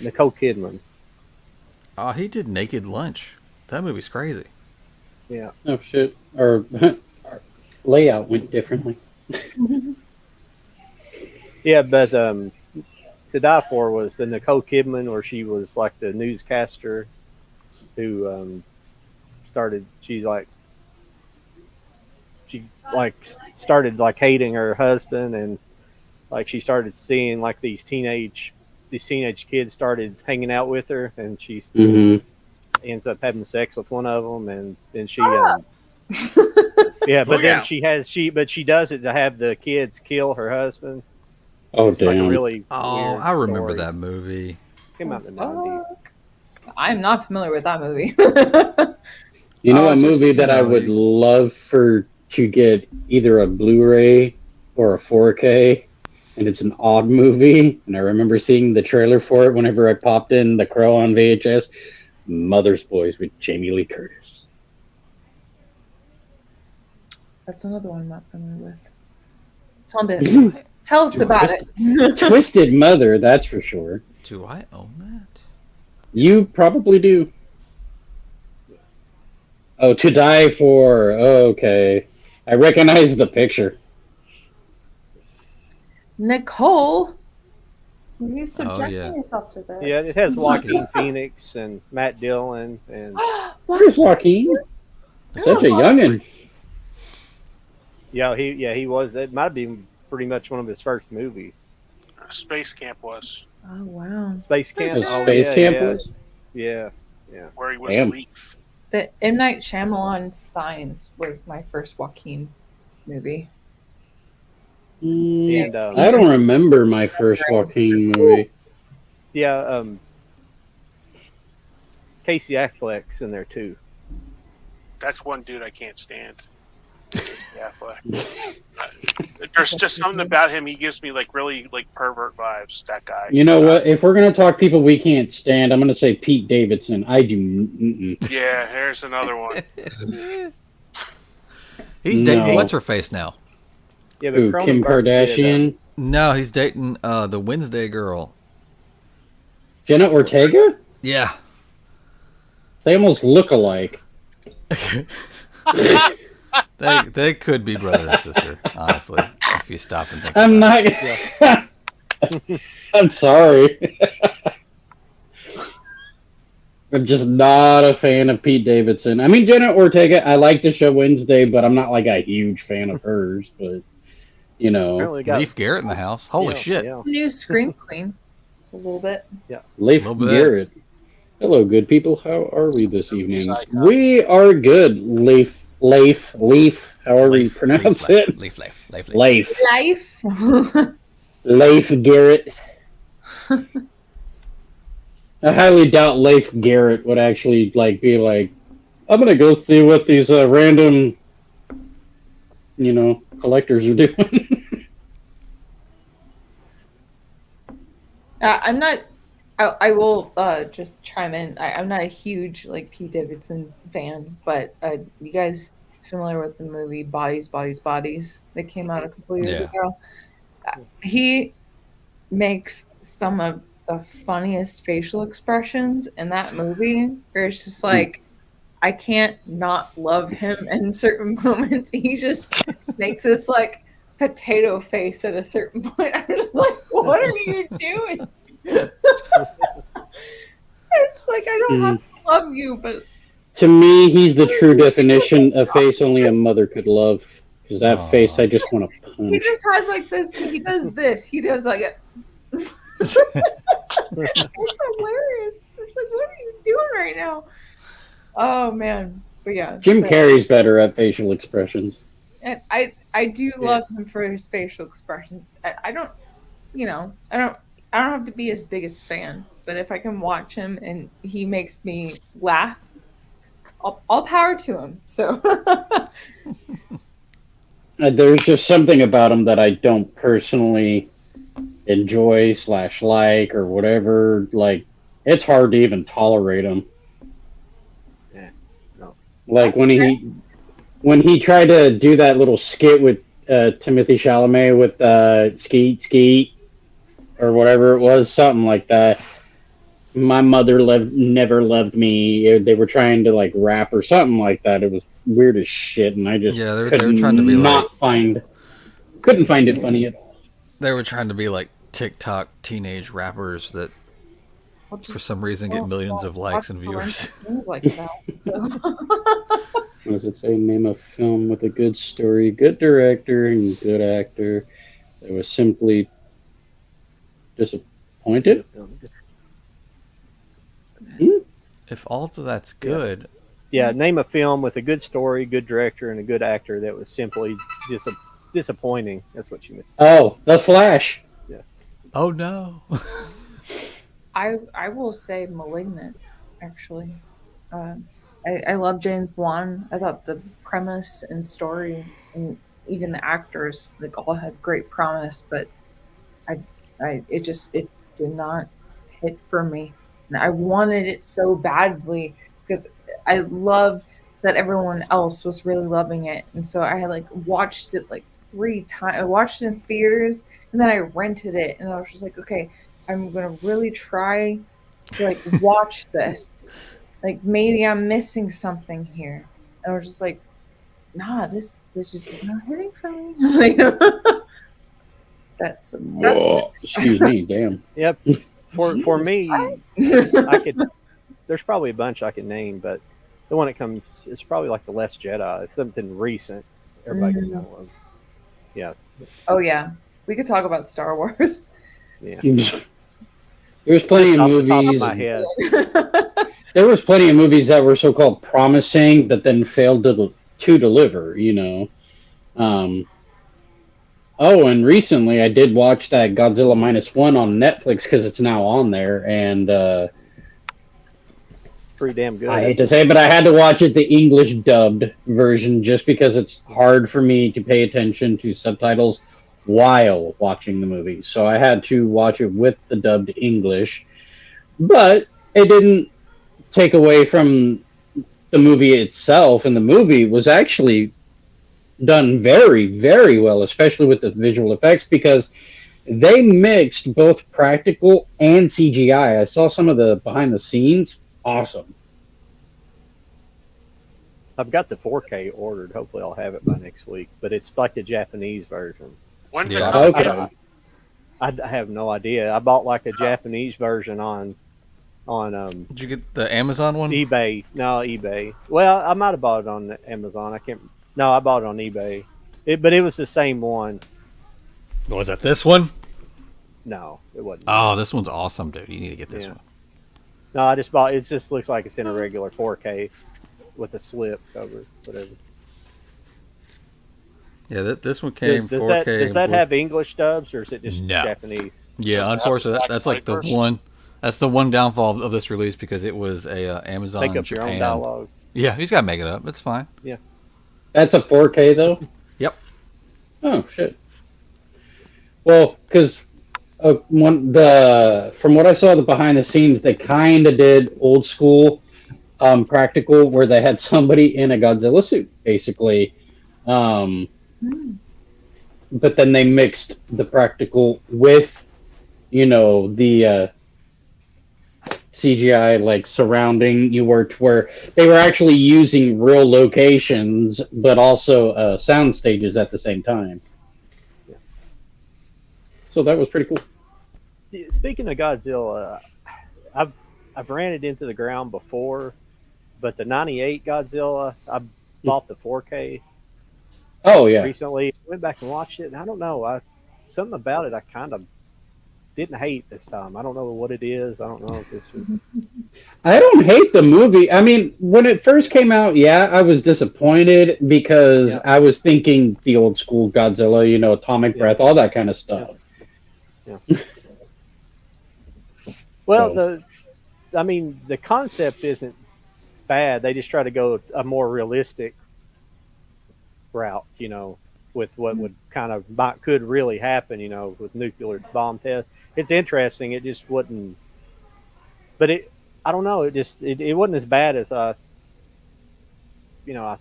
Nicole Kidman. Oh, he did Naked Lunch. That movie's crazy. Yeah. Oh shit! Our layout went differently. Yeah, but To Die For was the Nicole Kidman, where she was like the newscaster who started. She started like hating her husband, and like she started seeing like these teenage kids started hanging out with her, and she Mm-hmm. ends up having sex with one of them, and then she Ah! yeah, but Look then out. she does it to have the kids kill her husband. Oh It's like a damn! really Oh, weird I remember story. that movie. Came out in the 90s. I'm not familiar with that movie. You know Oh, a it's just, movie that I you know, would love for you get either a Blu-ray or a 4K, and it's an odd movie. And I remember seeing the trailer for it whenever I popped in The Crow on VHS. Mother's Boys with Jamie Lee Curtis. That's another one I'm not familiar with. Tell us about it. Twisted Mother, that's for sure. Do I own that? You probably do. Oh, To Die For. Oh, okay. I recognize the picture. Nicole, are you subjecting yeah. yourself to this? Yeah, it has Joaquin Phoenix and Matt Dillon and Where's Joaquin? Such a youngin'. he was. It might have been pretty much one of his first movies. Space Camp was Oh wow. Space Camp. The Oh, Space yeah, Camp yeah, was? yeah. where he was Damn. Leaf. The M. Night Shyamalan Signs was my first Joaquin movie. And, I don't remember my first Joaquin movie. Yeah, Casey Affleck's in there too. That's one dude I can't stand. Yeah, there's just something about him. He gives me like really like pervert vibes. That guy. You know what? If we're gonna talk people we can't stand, I'm gonna say Pete Davidson. I do. Mm-mm. Yeah, here's another one. He's dating No. what's her face now? Yeah, but Ooh, Kim Cronenberg did, Kardashian, No, he's dating the Wednesday girl. Jenna Ortega. Yeah. They almost look alike. They could be brother and sister, honestly, if you stop and think I'm about not. I'm sorry. I'm just not a fan of Pete Davidson. I mean, Jenna Ortega, I like the show Wednesday, but I'm not like a huge fan of hers. But, you know, Apparently it. got Leaf Garrett in the house. Holy yeah, shit. yeah. New Scream Queen, a little bit. Leif Little bit. Garrett. Hello, good people. How are we this evening? Icon. We are good. Leif, however you pronounce it. Leaf. Leif. Life. Leif Garrett. I highly doubt Leif Garrett would actually be like, I'm gonna go see what these random, collectors are doing. I'm not. I will just chime in. I'm not a huge Pete Davidson fan, but you guys familiar with the movie Bodies, Bodies, Bodies that came out a couple years Yeah. ago? He makes some of the funniest facial expressions in that movie. Where it's just like, I can't not love him in certain moments. He just makes this potato face at a certain point. I'm just like, what are you doing? It's like, I don't have to love you, but To me, he's the true definition of face only a mother could love. Because that face, I just want to he punch. just has this. He does this. He does it's hilarious. It's like, what are you doing right now? Oh man, but yeah, Jim so- Carrey's better at facial expressions. And I do love him for his facial expressions. I don't have to be his biggest fan, but if I can watch him and he makes me laugh, all power to him. So There's just something about him that I don't personally enjoy / like or whatever. Like, it's hard to even tolerate him. Yeah, no. Like That's when he tried to do that little skit with Timothy Chalamet with Skeet or whatever it was, something like that. My mother never loved me. They were trying to rap or something like that. It was weird as shit, and I just Yeah, they were trying to be couldn't find it funny at all. They were trying to be like TikTok teenage rappers that for some reason get millions of likes and viewers. Things like that. So What does it say? Name a film with a good story, good director, and good actor that was simply disappointed. If all of that's good, Yeah, name a film with a good story, good director, and a good actor that was simply disappointing. That's what you meant. Oh, The Flash. oh no. I will say Malignant, actually. I love James Wan. I thought the premise and story and even the actors like all had great promise, but it did not hit for me, and I wanted it so badly because I loved that everyone else was really loving it, and so I had like watched it like 3 times. I watched it in theaters, and then I rented it, and I was just like, okay, I'm gonna really try to like watch this. Like maybe I'm missing something here. And I was just like, nah, this just is not hitting for me. Like, that's Whoa, excuse me, damn. Yep. For Jesus me, Christ. I could. There's probably a bunch I could name, but the one that comes, it's probably like the Last Jedi. It's something recent. Everybody can know of. Yeah. Oh yeah, we could talk about Star Wars. Yeah. There's plenty of Off the top of movies. my head. There was plenty of movies that were so-called promising, but then failed to deliver. You know. Oh, and recently I did watch that Godzilla -1 on Netflix because it's now on there, and It's pretty damn good. I hate to say it, but I had to watch it the English dubbed version just because it's hard for me to pay attention to subtitles while watching the movie. So I had to watch it with the dubbed English, but it didn't take away from the movie itself, and the movie was actually done very, very well, especially with the visual effects, because they mixed both practical and CGI. I saw some of the behind the scenes. Awesome. I've got the 4K ordered. Hopefully, I'll have it by next week. But it's like the Japanese version. When's Yeah. it coming Okay. out? I have no idea. I bought like a Japanese version on Did you get the Amazon one? eBay. No, eBay. Well, I might have bought it on Amazon. I can't. No, I bought it on eBay. But it was the same one. Was it this one? No, it wasn't. Oh, this one's awesome, dude. You need to get this Yeah. one. No, I just bought. It just looks like it's in a regular 4K with a slip cover, whatever. Yeah, this one came Does 4K. does that with- have English dubs or is it just No. Japanese? Yeah, Does it have unfortunately, black that's like the wipers? one. That's the one downfall of this release because it was a Amazon Make up your own Japan. dialogue. Yeah, he's got to make it up. It's fine. That's a 4K though? Yep. Oh shit. Well, because from what I saw the behind the scenes, they kind of did old school practical where they had somebody in a Godzilla suit, basically. But then they mixed the practical with, the CGI like surrounding you were to where they were actually using real locations, but also sound stages at the same time. Yeah. So that was pretty cool. Speaking of Godzilla, I've ran it into the ground before, but the '98 Godzilla, I bought the 4K Oh yeah, recently. Went back and watched it, and I don't know, something about it I kind of didn't hate this time. I don't know what it is. I don't know if it's just, I don't hate the movie. I mean, when it first came out, yeah, I was disappointed because Yeah. I was thinking the old school Godzilla, Atomic Yeah. Breath, all that kind of stuff. well, So- the concept isn't bad. They just try to go a more realistic route, with what would could really happen, with nuclear bomb tests. It's interesting. It just wouldn't, but I don't know. It wasn't as bad as I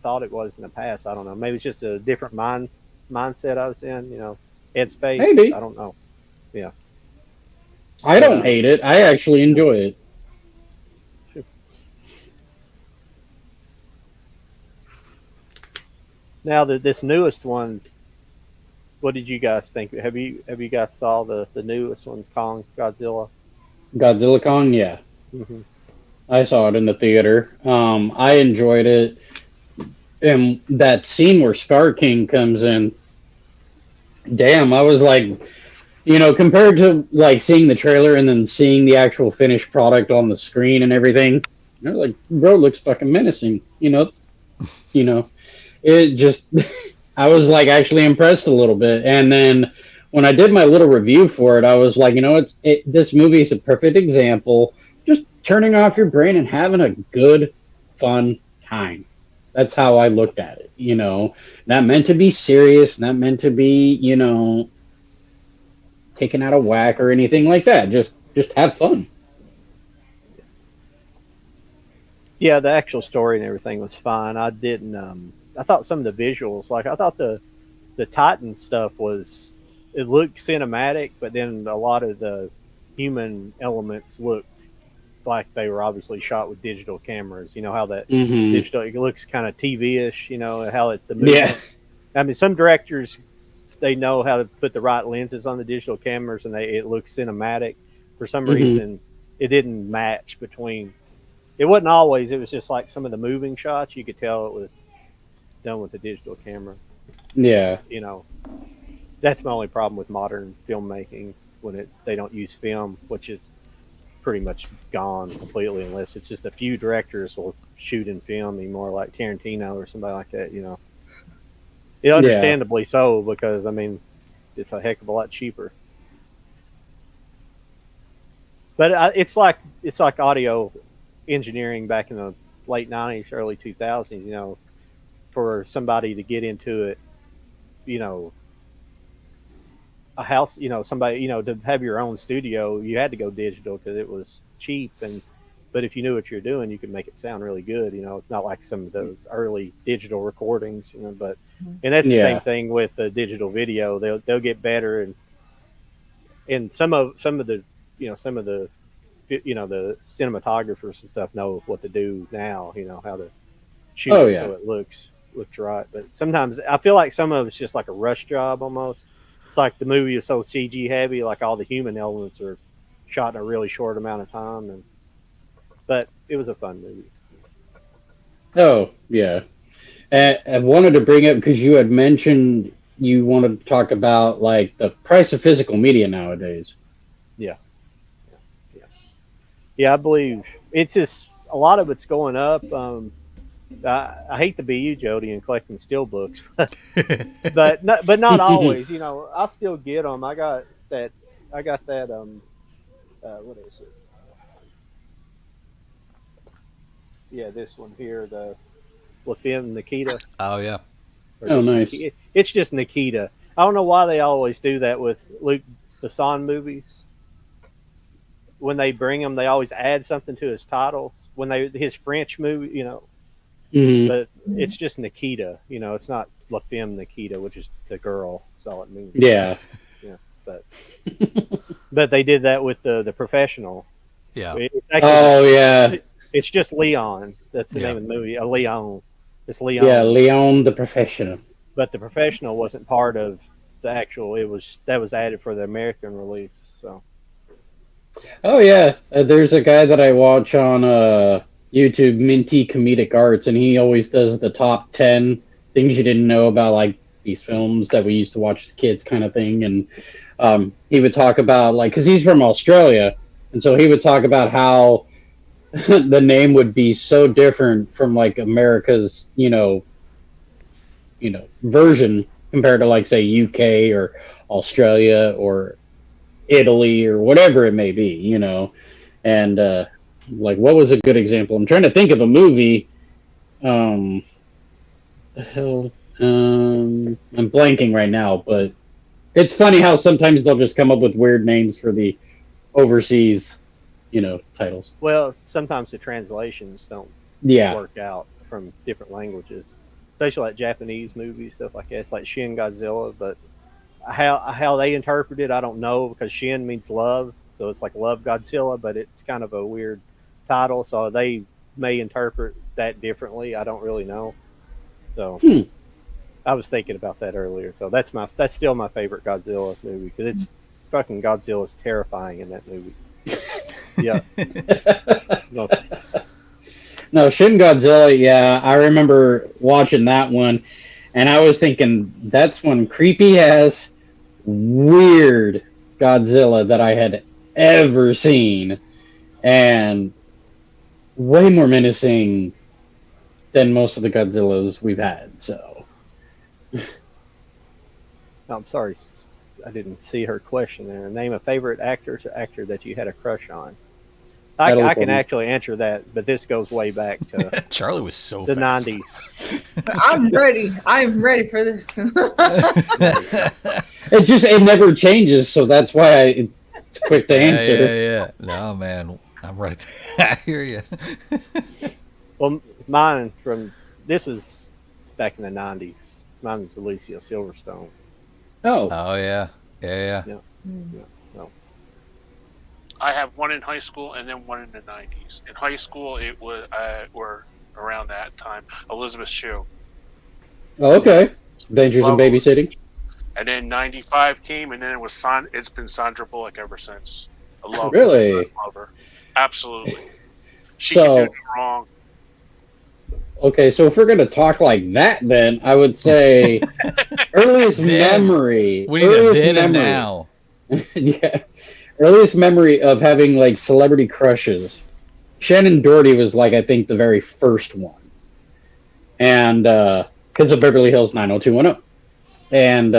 thought it was in the past. I don't know. Maybe it's just a different mindset I was in, headspace. Maybe. I don't know. I don't hate it. I actually enjoy it. Now this newest one, what did you guys think? Have you guys saw the newest one, Kong Godzilla? Godzilla Kong, yeah. Mm-hmm. I saw it in the theater. I enjoyed it. And that scene where Scar King comes in, damn, I was like, compared to like seeing the trailer and then seeing the actual finished product on the screen and everything, like, bro looks fucking menacing, it just, I was like actually impressed a little bit. And then when I did my little review for it, I was like, this movie is a perfect example, just turning off your brain and having a good, fun time. That's how I looked at it. Not meant to be serious, not meant to be, taken out of whack or anything like that. Just have fun. Yeah, the actual story and everything was fine. I didn't. I thought some of the visuals, like I thought the Titan stuff was, it looked cinematic, but then a lot of the human elements looked like they were obviously shot with digital cameras. You know how that Hmm. digital, it looks kind of TV-ish. You know how the Yeah. movements. I mean, some directors, they know how to put the right lenses on the digital cameras, and it looks cinematic. For some Hmm. reason, it didn't match between. It wasn't always. It was just like some of the moving shots. You could tell it was done with the digital camera. Yeah. You know, that's my only problem with modern filmmaking when they don't use film, which is pretty much gone completely unless it's just a few directors will shoot in film anymore, like Tarantino or somebody like that. Yeah, Yeah. understandably so because I mean it's a heck of a lot cheaper. But it's like audio engineering back in the late '90s, early 2000s. For somebody to get into it, you know, a house, somebody, to have your own studio, you had to go digital because it was cheap. But if you knew what you're doing, you could make it sound really good. It's not like some of those early digital recordings. And that's the same Yeah. thing with digital video. They'll get better, and some of the, some of the cinematographers and stuff know what to do now. How to shoot Oh it yeah. so it looks right. But sometimes I feel like some of it's just like a rush job almost. It's like the movie is so CG heavy, like all the human elements are shot in a really short amount of time. But it was a fun movie. Oh yeah. I wanted to bring up because you had mentioned you wanted to talk about like the price of physical media nowadays. Yeah, yeah, yeah. I believe it's just a lot of it's going up. I hate to be you, Jody, and collecting steel books, but not always. I still get them. that. I got that. What is it? Yeah, this one here, the Lafim Nikita, Oh yeah. or Oh, just nice. Nikita. It's just Nikita. I don't know why they always do that with Luke Besson movies. When they bring him, they always add something to his titles. When his French movie, Hmm. but it's just Nikita. It's not La Femme Nikita, which is the girl. That's all it means. Yeah. Yeah, but but they did that with the professional. Yeah. It's actually just Oh yeah. it's just Leon. That's the Yeah. name of the movie. A Leon. It's Yeah. Leon. Leon the Professional. But the professional wasn't part of the actual. That was added for the American release. So Oh yeah. There's a guy that I watch on YouTube, Minty Comedic Arts, and he always does the top 10 things you didn't know about like these films that we used to watch as kids, kind of thing. And he would talk about like because he's from Australia, and so he would talk about how the name would be so different from like America's, version compared to like say UK or Australia or Italy or whatever it may be. And like what was a good example? I'm trying to think of a movie. Um, the hell, I'm blanking right now, but it's funny how sometimes they'll just come up with weird names for the overseas, titles. well, sometimes the translations don't Yeah. work out from different languages, especially like Japanese movies, stuff like that. It's like Shin Godzilla, but how they interpret it, I don't know because Shin means love, so it's like Love Godzilla, but it's kind of a weird title, so they may interpret that differently. I don't really know. So Hmm. I was thinking about that earlier. So that's still my favorite Godzilla movie because it's fucking Godzilla's terrifying in that movie. Yeah, no, No, Shin Godzilla. Yeah, I remember watching that one, and I was thinking that's one creepy ass, weird Godzilla that I had ever seen, and way more menacing than most of the Godzillas we've had. So, I'm sorry, I didn't see her question there. Name a favorite actor that you had a crush on. Natalie I can Portman. actually answer that, but this goes way back to Charlie was so the fast. 90s. I'm ready. I'm ready for this. It never changes, so that's why it's quick to answer. Yeah. No, man, I'm right there. I hear you. Well, mine this is back in the 90s. Mine was Alicia Silverstone. Oh, Oh yeah. Yeah. No. I have one in high school and then one in the 90s. In high school, it was or around that time, Elizabeth Shue. okay. Adventures in Love- Babysitting. And then 95 came, and then it's been Sandra Bullock ever since. I love Really? her. I love her. Absolutely. She So- can do no wrong. Okay, so if we're gonna talk like that, then I would say earliest Then. memory. We need a earliest then and memory. now. Yeah, earliest memory of having like celebrity crushes. Shannon Doherty was like I think the very first one, and because of Beverly Hills 90210, and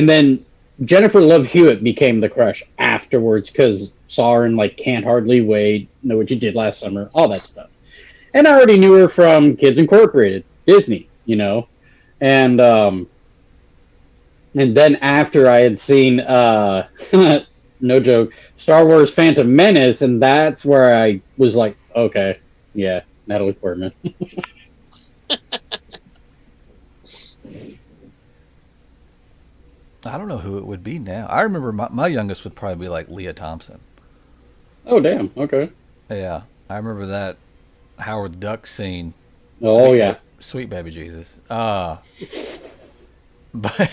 then Jennifer Love Hewitt became the crush afterwards because saw her in like Can't Hardly Wait, Know What You Did Last Summer, all that stuff. And I already knew her from Kids Incorporated, Disney, and then after I had seen no joke, Star Wars Phantom Menace, and that's where I was like, okay, yeah, Natalie Portman. I don't know who it would be now. I remember my youngest would probably be like Leah Thompson. Oh damn, okay. Yeah, I remember that Howard Duck scene. Oh yeah. Sweet baby Jesus. But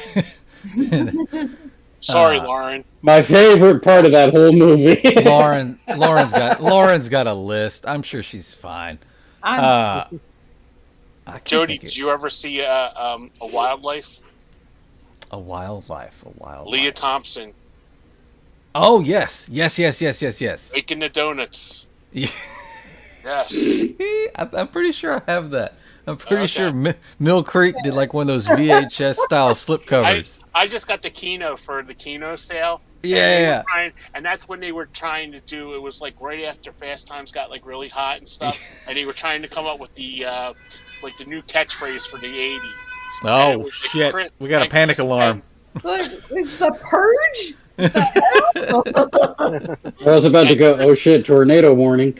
Sorry, Lauren. My favorite part of that whole movie. Lauren's got a list. I'm sure she's fine. I can't Jody, think did you ever see a wildlife? a wildlife. Leah Thompson Oh yes. making the donuts. Yeah. Yes. I'm pretty sure I have that. I'm pretty Okay. sure Mill Creek did like one of those VHS style slipcovers. I just got the Kino for the Kino sale. Yeah. And that's when they were trying to do. It was like right after Fast Times got like really hot and stuff, and they were trying to come up with the like the new catchphrase for the '80s. And it Oh was like shit! Chris- We got a and panic Chris- alarm. It's like it's the purge. I was about to go, oh shit, tornado warning.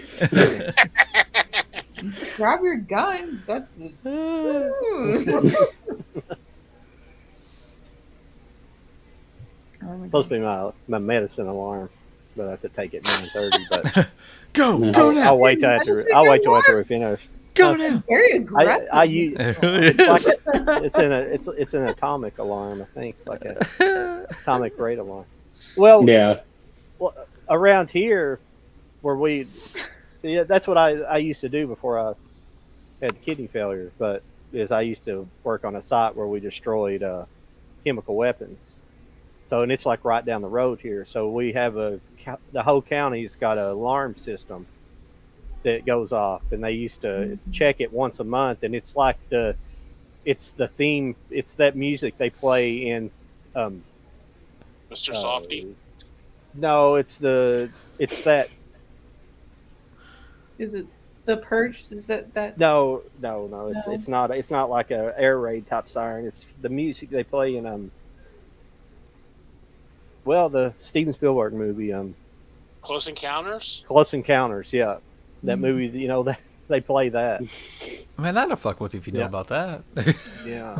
Grab your gun. That's it. Oh my Supposed God. to be my medicine alarm, but I have to take it at 9:30. But Go No. now! I'll wait till after. I'll wait till after we finish. Go now! Very aggressive. I use It really it's is. like it's an atomic alarm, I think, like a atomic rate alarm. Well, Yeah. around here, yeah, that's what I used to do before I had kidney failure. But I used to work on a site where we destroyed chemical weapons. So, and it's like right down the road here. So we have the whole county's got an alarm system that goes off, and they used to check it once a month. And it's like it's the theme. It's that music they play in. Mr. Softy. No, it's that. Is it the purge? Is that? No. No. It's not. It's not like a air raid type siren. It's the music they play in the Steven Spielberg movie Close Encounters. Close Encounters. Yeah, that movie. They play that. Man, that'll fuck with you if you know Yeah. about that. Yeah.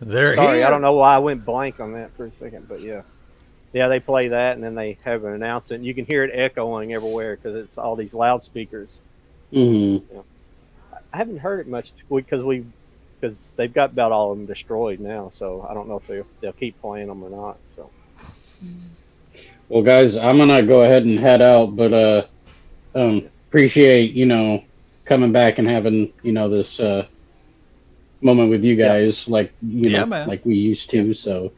They're Sorry, here. I don't know why I went blank on that for a second, but yeah, they play that, and then they have an announcement. You can hear it echoing everywhere because it's all these loudspeakers. Mhm. I haven't heard it much because they've got about all of them destroyed now. So I don't know if they'll keep playing them or not. So Well, guys, I'm gonna go ahead and head out, but appreciate coming back and having this moment with you guys, like Yeah, man. like we used to. So,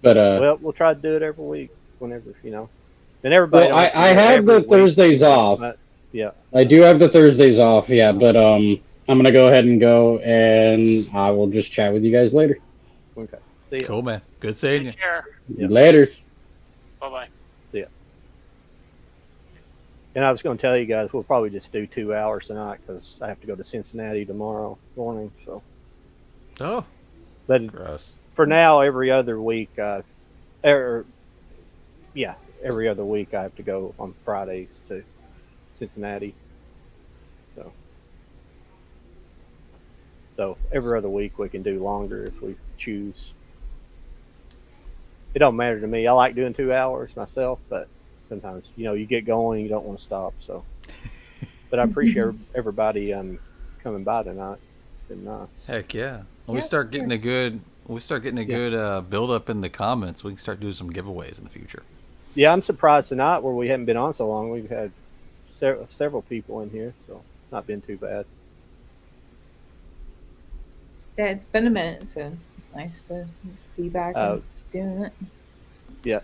but well, we'll try to do it every week whenever And everybody. well, don't I do it have every the week, Thursdays off. but yeah. I do have the Thursdays off, yeah. But I'm gonna go ahead and go, and I will just chat with you guys later. Okay. See ya. Cool, man. Good seeing you. Take care. Yeah. Later. Bye bye. And I was going to tell you guys we'll probably just do 2 hours tonight because I have to go to Cincinnati tomorrow morning. So, Oh, but gross. for now, every other week, yeah, every other week I have to go on Fridays to Cincinnati. So, every other week we can do longer if we choose. It don't matter to me. I like doing 2 hours myself, but sometimes you get going, you don't want to stop. So, but I appreciate everybody coming by tonight. It's been nice. Heck yeah. When Yeah, we start of getting a course. good, when we start getting a good build up in the comments, we can start doing some giveaways in the future. Yeah, I'm surprised tonight where we haven't been on so long. We've had several people in here, so it's not been too bad. Yeah, it's been a minute, so it's nice to be back and doing it. Yeah,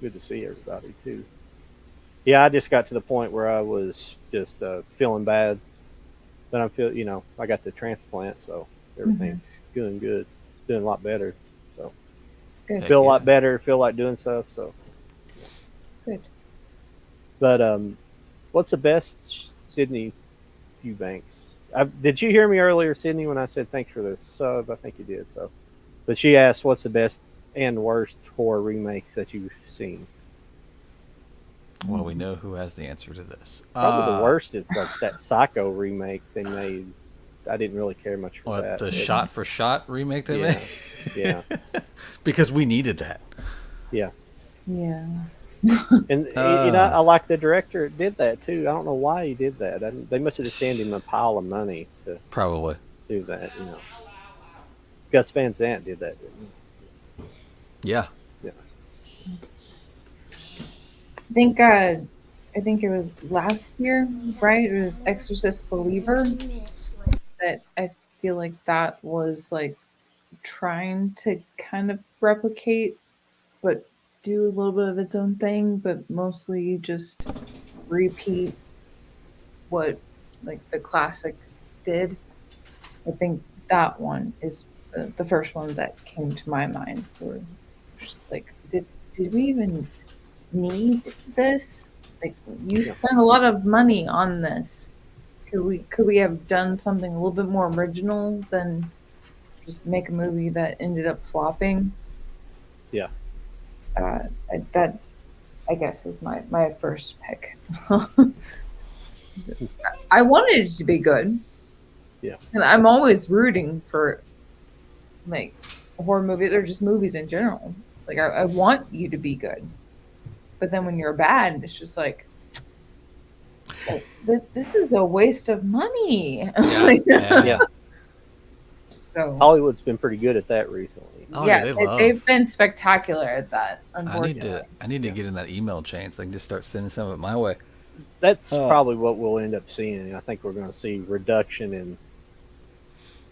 good to see everybody too. Yeah, I just got to the point where I was just feeling bad, but I got the transplant, so everything's doing good, doing a lot better. So Good. Heck feel a yeah. lot better, feel like doing stuff. So, Good. but what's the best, Sydney Eubanks? Did you hear me earlier, Sydney, when I said thanks for the sub? I think you did. So, but she asked, "What's the best and worst horror remakes that you've seen?" Well, we know who has the answer to this. Probably the worst is that Psycho remake they made. I didn't really care much for What, that. the shot for shot remake they Yeah, made? yeah, Because we needed that. yeah. Yeah. And I like the director that did that too. I don't know why he did that. They must have just sent him a pile of money to Probably. do that. Gus Van Sant did that, didn't Yeah. he? Yeah. I think it was last year, right? It was Exorcist Believer that I feel like that was like trying to kind of replicate, but do a little bit of its own thing, but mostly just repeat what like the classic did. I think that one is the first one that came to my mind. Where just like, did we even need this? Like, you spent a lot of money on this. Could we have done something a little bit more original than just make a movie that ended up flopping? Yeah. That I guess is my first pick. I wanted it to be good. Yeah. And I'm always rooting for like horror movies or just movies in general. Like I want you to be good. But then when you're bad, it's just like, this is a waste of money. Yeah. So Hollywood's been pretty good at that recently. Oh, yeah, yeah, they love. they've been spectacular at that. I Unfortunately, need to get in that email chain so I can just start sending some of it my way. That's probably what we'll end up seeing. I think we're going to see reduction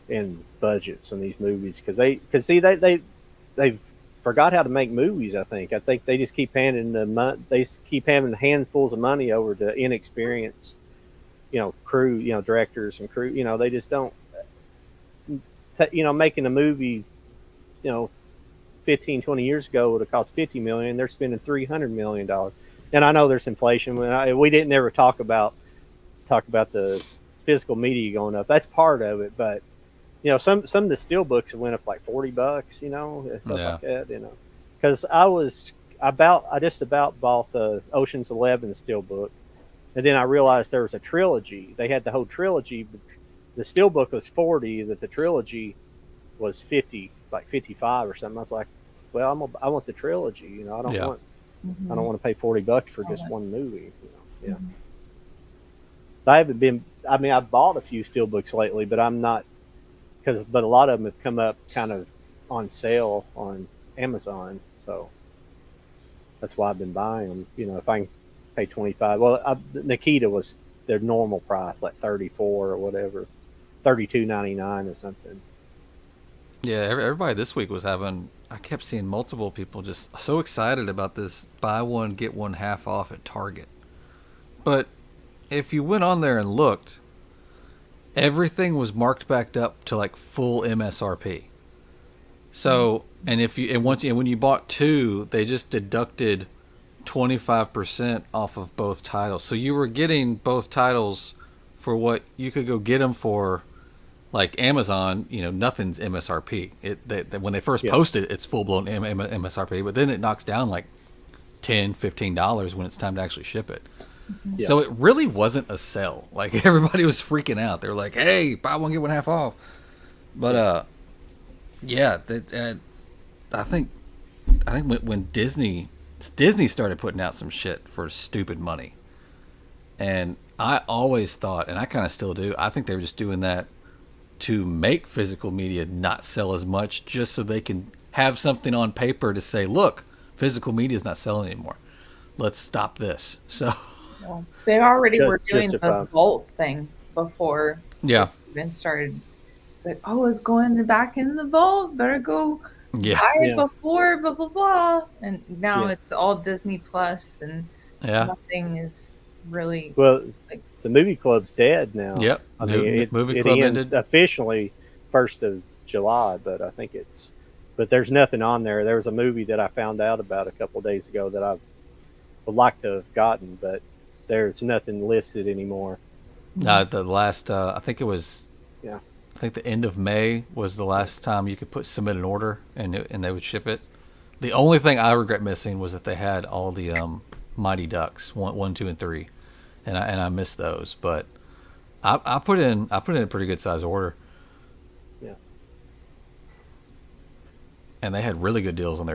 in budgets in these movies because they forgot how to make movies. I think they just keep handing they keep having handfuls of money over to inexperienced crew, directors and crew. They just don't making a movie 15, 20 years ago would have cost $50 million. They're spending $300 million. And I know there's inflation. We didn't ever talk about the physical media going up. That's part of it. But, some of the steel books have went up like $40, stuff like that, because I just about bought the Ocean's 11 steel book. And then I realized there was a trilogy. They had the whole trilogy, but the steel book was 40, that the trilogy was 50, like 55 or something. I was like, well, I want the trilogy. I don't want I don't want to pay $40 for just one movie. Yeah. I haven't been. I mean, I've bought a few steelbooks lately, but I'm not but a lot of them have come up kind of on sale on Amazon, so that's why I've been buying them. If I can pay 25. Well, Nikita was their normal price, like 34 or whatever, 32.99 or something. Yeah, everybody this week was having. I kept seeing multiple people just so excited about this buy one get one half off at Target. But if you went on there and looked, everything was marked back up to like full MSRP. So, and when you bought two, they just deducted 25% off of both titles. So you were getting both titles for what you could go get them for. Like Amazon, nothing's MSRP. When they first post it, it's full blown MSRP, but then it knocks down like $10-15 when it's time to actually ship it. Yeah. So it really wasn't a sell. Like everybody was freaking out. They were like, "Hey, buy one get one half off." But I think when Disney started putting out some shit for stupid money, and I always thought, and I kind of still do, I think they were just doing that to make physical media not sell as much, just so they can have something on paper to say, look, physical media is not selling anymore. Let's stop this. So Well, they already were Just doing the about. vault thing before yeah, it even started. It's like, oh, it's going back in the vault. Better go yeah, buy it Yeah. before, blah, blah, blah. And now Yeah. it's all Disney Plus, and yeah, nothing is really. Well, Like- the movie club's dead now. yep. I mean, Movie it club ends ended. officially 1st of July, but I think but there's nothing on there. There was a movie that I found out about a couple of days ago that I would like to have gotten, but there's nothing listed anymore. The last, I think it was, Yeah. I think the end of May was the last time you could submit an order and they would ship it. The only thing I regret missing was that they had all the Mighty Ducks 1, 2, and 3, and I missed those. But I put in a pretty good size order. Yeah. And they had really good deals on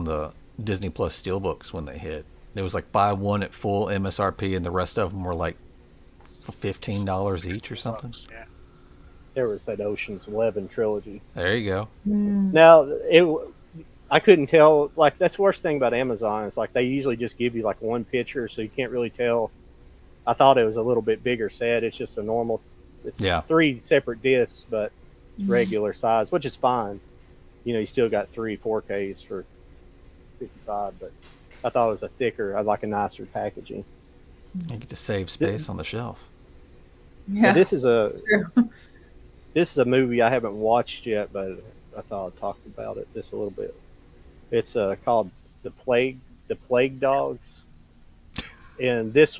the Disney Plus Steelbooks when they hit. There was like buy one at full MSRP, and the rest of them were like for $15 each or something. Yeah. There was that Ocean's 11 trilogy. There you go. Now, I couldn't tell. Like, that's the worst thing about Amazon. It's like they usually just give you like one picture, so you can't really tell. I thought it was a little bit bigger set. It's just a normal. It's Yeah. 3 separate discs, but it's regular size, which is fine. You still got 3 4Ks for $55, but I thought it was a thicker. I like a nicer packaging. You get to save space on the shelf. Now, Yeah, this is that's true. this is a movie I haven't watched yet, but I thought I'd talk about it just a little bit. It's called The Plague Dogs, and it's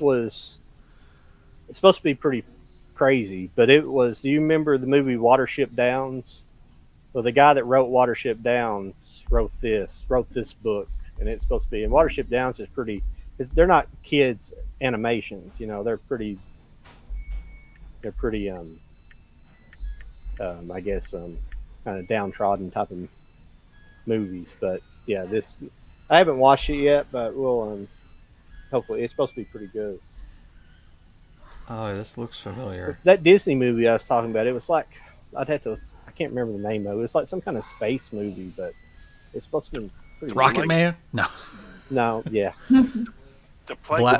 supposed to be pretty crazy, but it was. Do you remember the movie Watership Downs? Well, the guy that wrote Watership Downs wrote this book, and it's supposed to be. And Watership Downs is pretty. They're not kids animations, they're pretty. They're pretty. I guess kind of downtrodden type of movies, but yeah, I haven't watched it yet, but we'll hopefully it's supposed to be pretty good. Oh, this looks familiar. That Disney movie I was talking about, it was like I can't remember the name of it. It's like some kind of space movie, but it's supposed to be pretty Rocket good. Man? No. No, yeah. The Plague Black-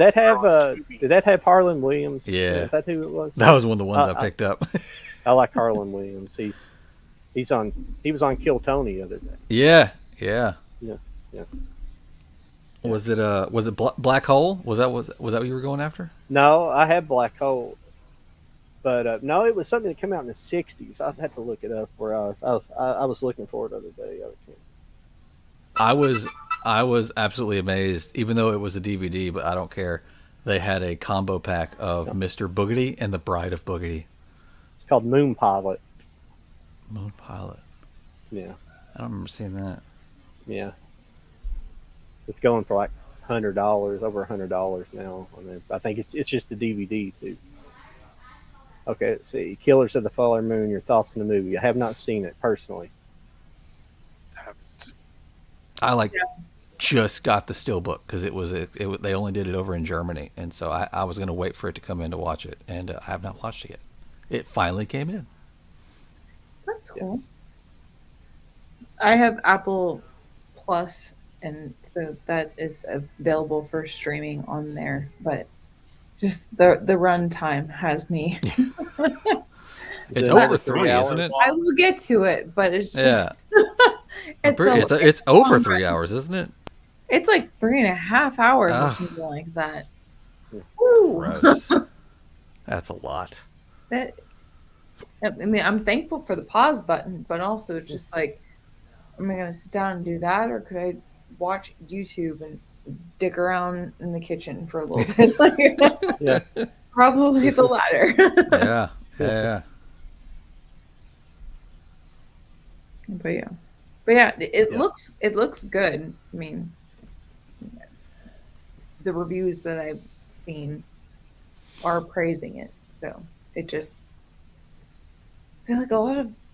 Did that have Harlan Williams? Yeah. Is that who it was? That was one of the ones I I- picked up. I like Harlan Williams. He was on Kill Tony the other day. Yeah. Yeah. Was it Black Hole? Was that what you were going after? No, I had Black Hole, but no, it was something that came out in the '60s. I'd have to look it up. Where I was looking for it the other day. I was absolutely amazed, even though it was a DVD, but I don't care. They had a combo pack of Mr. Boogedy and the Bride of Boogedy. It's called Moon Pilot. Moon Pilot. Yeah, I don't remember seeing that. yeah. It's going for like $100, over $100 now. I think it's just a DVD too. Okay, let's see. Killers of the Flower Moon. Your thoughts on the movie? I have not seen it personally. I just got the steelbook because they only did it over in Germany, and so I was going to wait for it to come in to watch it, and I have not watched it yet. It finally came in. That's cool. I have Apple Plus, and so that is available for streaming on there. But just the runtime has me. It's Yeah. over 3, 3 isn't it? I will get to it, but it's Yeah. just it's It's over long 3 run. hours, isn't it? It's like 3.5 hours or Ugh. something like that. Woo. Gross. That's a lot. That, I mean, I'm thankful for the pause button, but also it's just like, am I going to sit down and do that, or could I watch YouTube and dick around in the kitchen for a little bit. Like, Yeah. probably the latter. Yeah. Yeah. But yeah, it Yeah. looks good. I mean, the reviews that I've seen are praising it, so it just I feel like a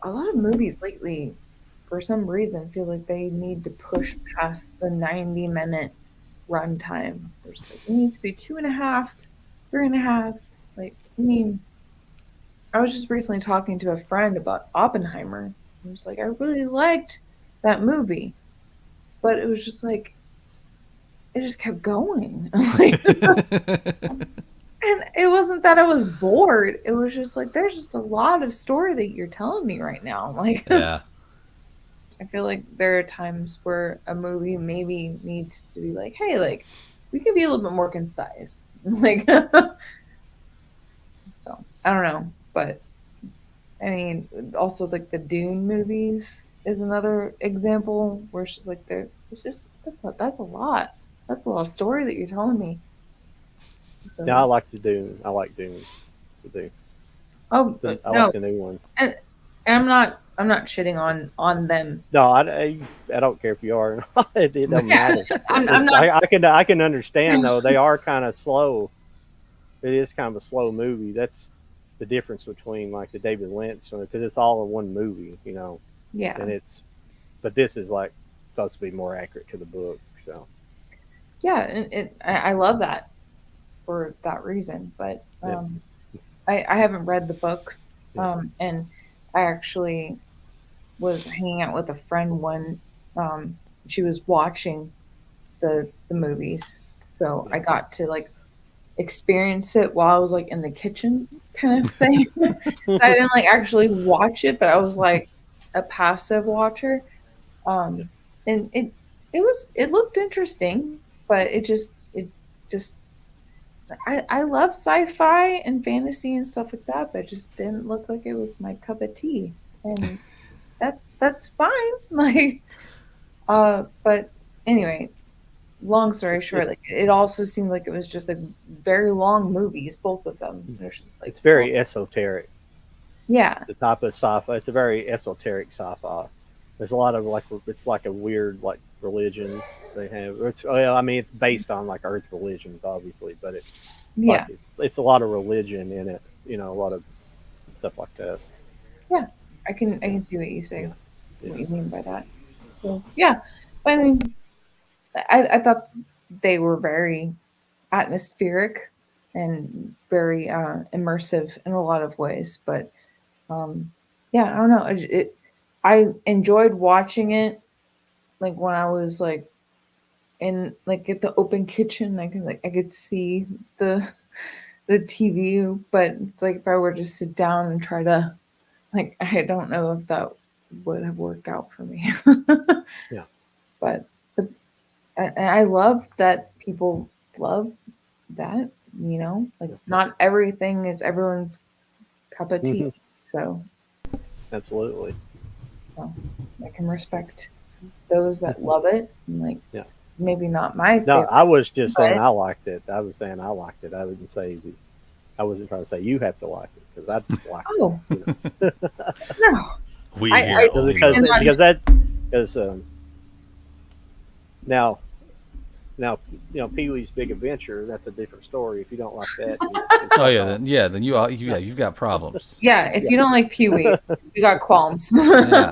lot of movies lately, for some reason, feel like they need to push past the 90-minute runtime. There's like it needs to be 2.5, 3.5. Like, I mean, I was just recently talking to a friend about Oppenheimer. I was like, I really liked that movie, but it was just like it just kept going. Like, and it wasn't that I was bored. It was just like there's just a lot of story that you're telling me right now. Like, Yeah. I feel like there are times where a movie maybe needs to be like, hey, like we can be a little bit more concise. Like, so I don't know, but I mean, also like the Dune movies is another example where it's just like it's just that's a lot. That's a lot of story that you're telling me. So, No, I like the Dune. I like Dune. The Dune. oh I no, like the new one. and I'm not shitting on them. No, I don't care if you are. Or not. It doesn't Yeah, matter. I'm not. I can understand though. They are kind of slow. It is kind of a slow movie. That's the difference between like the David Lynch because it's all in one movie, you know. Yeah, And but this is like supposed to be more accurate to the book. So yeah, and I love that for that reason. But Yeah. I haven't read the books, Yeah. and I actually was hanging out with a friend when she was watching the movies, so I got to like experience it while I was like in the kitchen kind of thing. I didn't like actually watch it, but I was like a passive watcher. And it looked interesting, but it just I love sci-fi and fantasy and stuff like that, but it just didn't look like it was my cup of tea. And that's fine. Like but anyway, long story short, like it also seemed like it was just like very long movies, both of them. It was just like it's very esoteric. yeah. The type of sci-fi. It's a very esoteric sci-fi. There's a lot of like it's like a weird like religion they have. I mean it's based on like Earth religions obviously, but it's Yeah. like it's a lot of religion in it. You know, a lot of stuff like that. Yeah. I can see what you say. Yeah. What you mean by that. So yeah. But I mean I thought they were very atmospheric and very immersive in a lot of ways. But yeah, I don't know. I enjoyed watching it like when I was like in like at the open kitchen. I could see the TV, but it's like if I were to sit down and try to, it's like I don't know if that would have worked out for me. Yeah. But and I love that people love that, you know, like not everything is everyone's cup of tea. Mhm. So Absolutely. I can respect those that love it. And like, Yeah. it's maybe not my No, favorite. I was just saying but- I liked it. I was saying I liked it. I didn't say I wasn't trying to say you have to like it because I just like it. Oh, You know? no. We I- here I- only because know. now you know Pee Wee's Big Adventure. That's a different story. If you don't like that, Oh yeah, then you've got problems. Yeah, if you don't like Pee Wee, you got qualms. Yeah.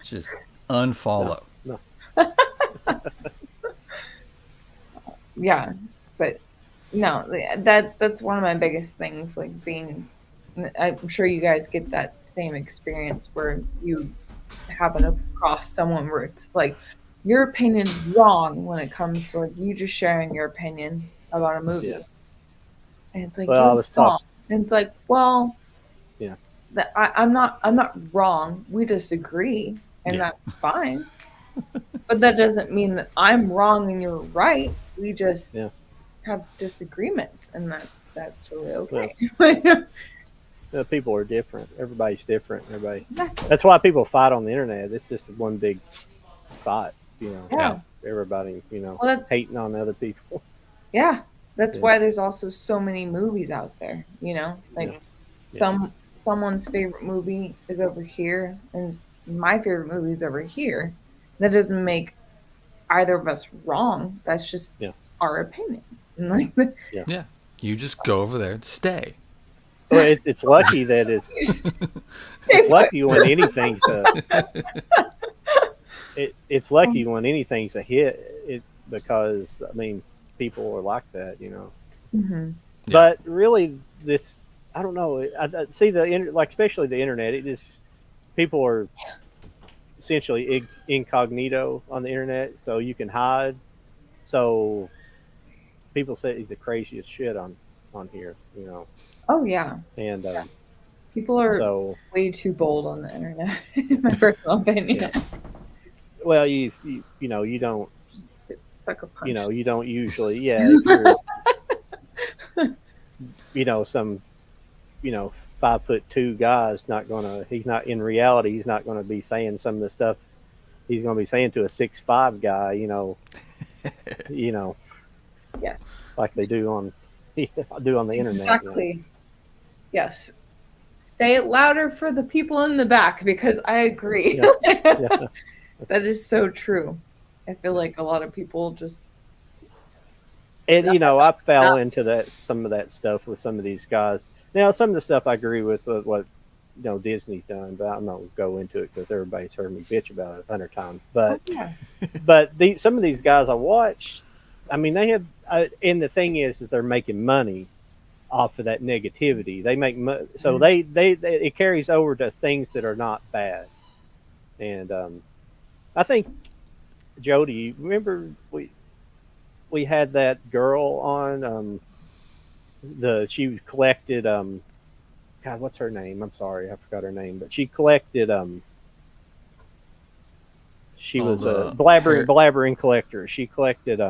Just unfollow. Yeah, but no, that's one of my biggest things. Like being, I'm sure you guys get that same experience where you happen to cross someone where it's like your opinion's wrong when it comes to like you just sharing your opinion about a movie, Yeah. and it's like Well, I you're was wrong. And it's like, well, Yeah. that I'm not wrong. We disagree, and Yeah. that's fine. But that doesn't mean that I'm wrong and you're right. We just Yeah. have disagreements, and that's totally okay. people are different. Everybody's different. Everybody. Exactly. That's why people fight on the internet. It's just one big fight. You know. Yeah. everybody, Well, that, hating on other people. yeah, that's Yeah. why there's also so many movies out there. Like Yeah. someone's favorite movie is over here, and my favorite movie is over here. That doesn't make either of us wrong. That's just Yeah. our opinion. And like, Yeah. You just go over there and stay. Well, it's lucky that it's lucky when anything's it's lucky when anything's a hit. It's because I mean people are like that, hmm Yeah. But really, this I don't know. I see like especially the internet. It is people are essentially incognito on the internet, so you can hide. So people say the craziest shit on here, Oh yeah, and people are so way too bold on the internet, in my personal opinion. yeah. Well, you don't Just get sucker punched. you don't usually if you're some 5'2" guy's not gonna he's not in reality he's not gonna be saying some of the stuff he's gonna be saying to a 6'5" guy, Yes, like they do on the internet. exactly. Yes. Say it louder for the people in the back because I agree. Yeah. That is so true. I feel like a lot of people just And I fell into some of that stuff with some of these guys. Now, some of the stuff I agree with what Disney's done, but I'm not gonna go into it because everybody's heard me bitch about it 100 times. But yeah. some of these guys I watched, I mean, they have, and the thing is they're making money off of that negativity. They make so they it carries over to things that are not bad. And I think Jody, remember we had that girl on she collected God, what's her name? I'm sorry, I forgot her name, but she collected she Oh, was a the blabbering collector. She collected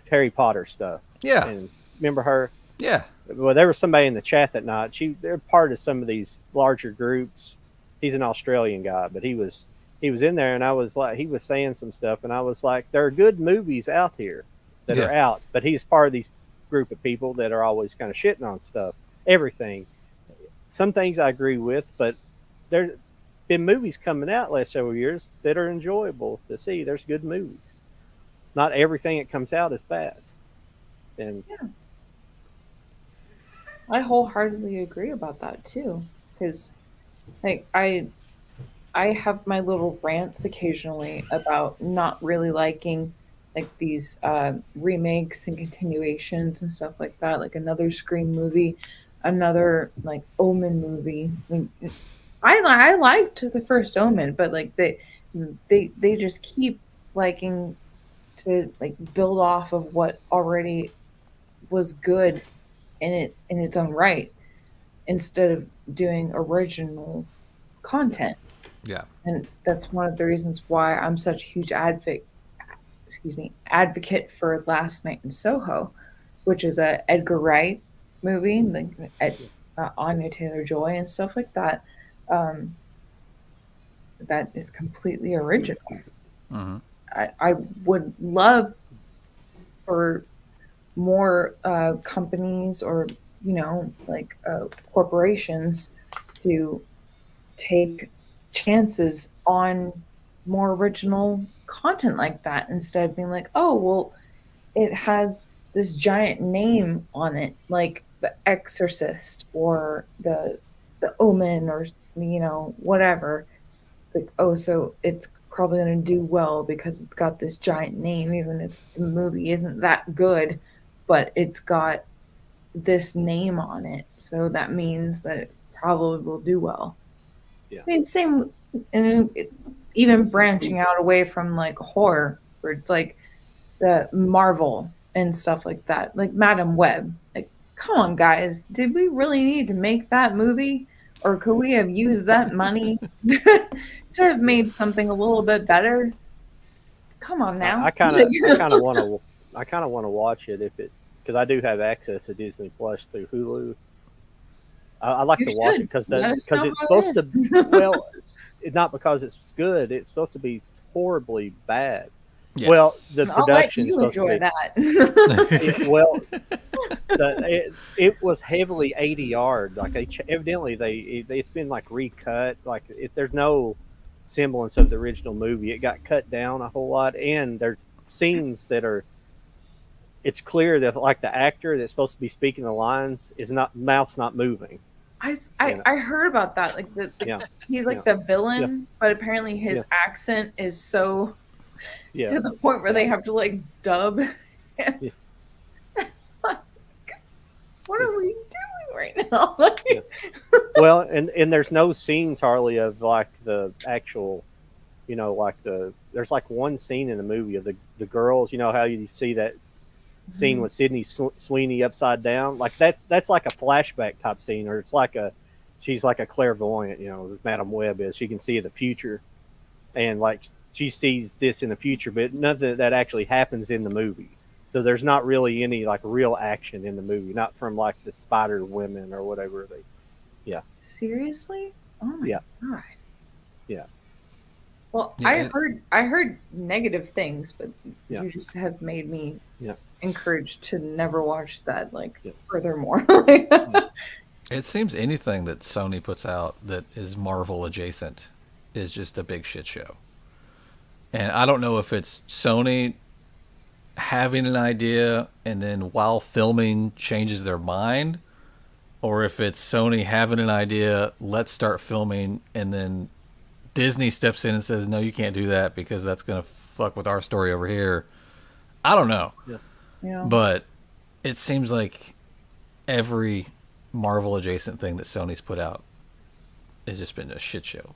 Harry Potter stuff. Yeah. And remember her? Yeah. Well, there was somebody in the chat that night. They're part of some of these larger groups. He's an Australian guy, but he was in there, and I was like, he was saying some stuff, and I was like, there are good movies out here that Yeah. are out, but he's part of these group of people that are always kind of shitting on stuff, everything. Some things I agree with, but there's been movies coming out last several years that are enjoyable to see. There's good movies. Not everything that comes out is bad. And I wholeheartedly agree about that too. Because like I have my little rants occasionally about not really liking like these remakes and continuations and stuff like that. Like another Scream movie, another like Omen movie. Like, I liked the first Omen, but like they just keep liking to like build off of what already was good in its own right instead of doing original content. Yeah. And that's one of the reasons why I'm such a huge advocate for Last Night in Soho, which is a Edgar Wright movie, like Anya Taylor-Joy and stuff like that. That is completely original. Mm-hmm. I would love for more companies or like corporations to take chances on more original content like that instead of being like, oh well, it has this giant name on it like The Exorcist or the Omen or whatever. It's like, oh, so it's probably going to do well because it's got this giant name, even if the movie isn't that good, but it's got this name on it, so that means that it probably will do well. Yeah. I mean, same, and even branching out away from like horror, where it's like the Marvel and stuff like that, like Madam Web. Like, come on, guys, did we really need to make that movie, or could we have used that money to have made something a little bit better? Come on now. I kind of want to watch it because I do have access to Disney Plus through Hulu. I like You to watch it should. because Let us know it's how it supposed to. Well, not because it's good. It's supposed to be horribly bad. Yes. Well, the I'll let production you supposed to enjoy be. that. Well, it was heavily ADR. Like evidently it's been like recut. Like there's no semblance of the original movie. It got cut down a whole lot, and there's scenes that are. It's clear that like the actor that's supposed to be speaking the lines is not mouth's not moving. I heard about that. Like Yeah, he's like yeah. the villain, but apparently his Yeah. accent is so Yeah, to the point where they have to like dub him. Yeah. It's like, what are we doing right now? Like, Yeah. Well, and there's no scenes hardly of like the actual, like there's like one scene in the movie of the girls. You know how you see that scene with Sydney Sweeney upside down? Like that's like a flashback type scene, or it's like she's like a clairvoyant. Madam Web is. She can see the future, and like she sees this in the future, but nothing that actually happens in the movie. So there's not really any like real action in the movie, not from like the Spider Women or whatever they. Yeah. seriously? Oh my Yeah. god. Yeah. Well, Yeah. I heard negative things, but Yeah. you just have made me Yeah. encouraged to never watch that. Like, Yeah. furthermore, It seems anything that Sony puts out that is Marvel adjacent is just a big shit show. And I don't know if it's Sony having an idea and then while filming changes their mind, or if it's Sony having an idea, let's start filming, and then Disney steps in and says, no, you can't do that because that's going to fuck with our story over here. I don't know. yeah. But it seems like every Marvel adjacent thing that Sony's put out has just been a shit show.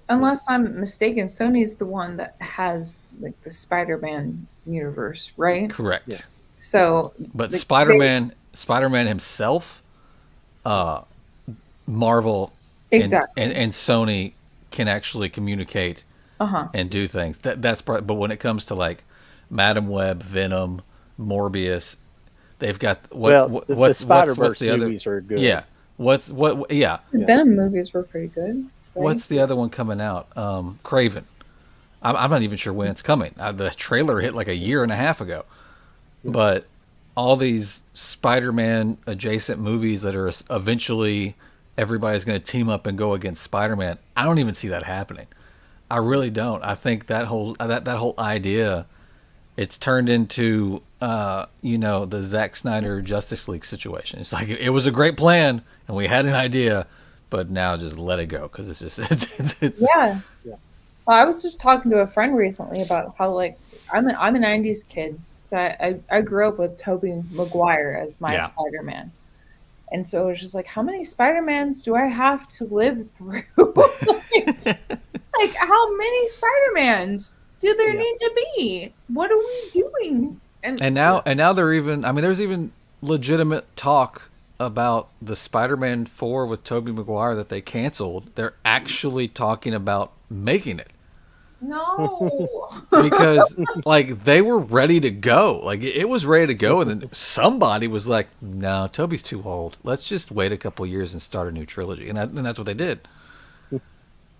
Unless I'm mistaken, Sony's the one that has like the Spider-Man universe, right? Correct. Yeah. So, But like, Spider-Man himself, Marvel Exactly. and Sony can actually communicate Uh-huh. and do things. But when it comes to like Madam Web, Venom, Morbius, they've got the Spider-Verse the other movies are good. Yeah. Yeah. The Venom movies were pretty good. Right? What's the other one coming out? Craven. I'm not even sure when it's coming. The trailer hit like a year and a half ago. But all these Spider-Man adjacent movies that are eventually everybody's going to team up and go against Spider-Man, I don't even see that happening. I really don't. I think that whole idea, it's turned into the Zack Snyder Justice League situation. It's like it was a great plan and we had an idea, but now just let it go because it's just it's Yeah. Yeah. Well, I was just talking to a friend recently about how like I'm a '90s kid, so I grew up with Tobey Maguire as my Yeah. Spider-Man, and so it was just like, how many Spider-Mans do I have to live through? like how many Spider-Mans do there Yeah. need to be? What are we doing? And now they're even. I mean, there's even legitimate talk about the Spider-Man 4 with Tobey Maguire that they canceled. They're actually talking about making it no. because like they were ready to go. Like it was ready to go, and then somebody was like, "No, Toby's too old. Let's just wait a couple years and start a new trilogy." And that's what they did.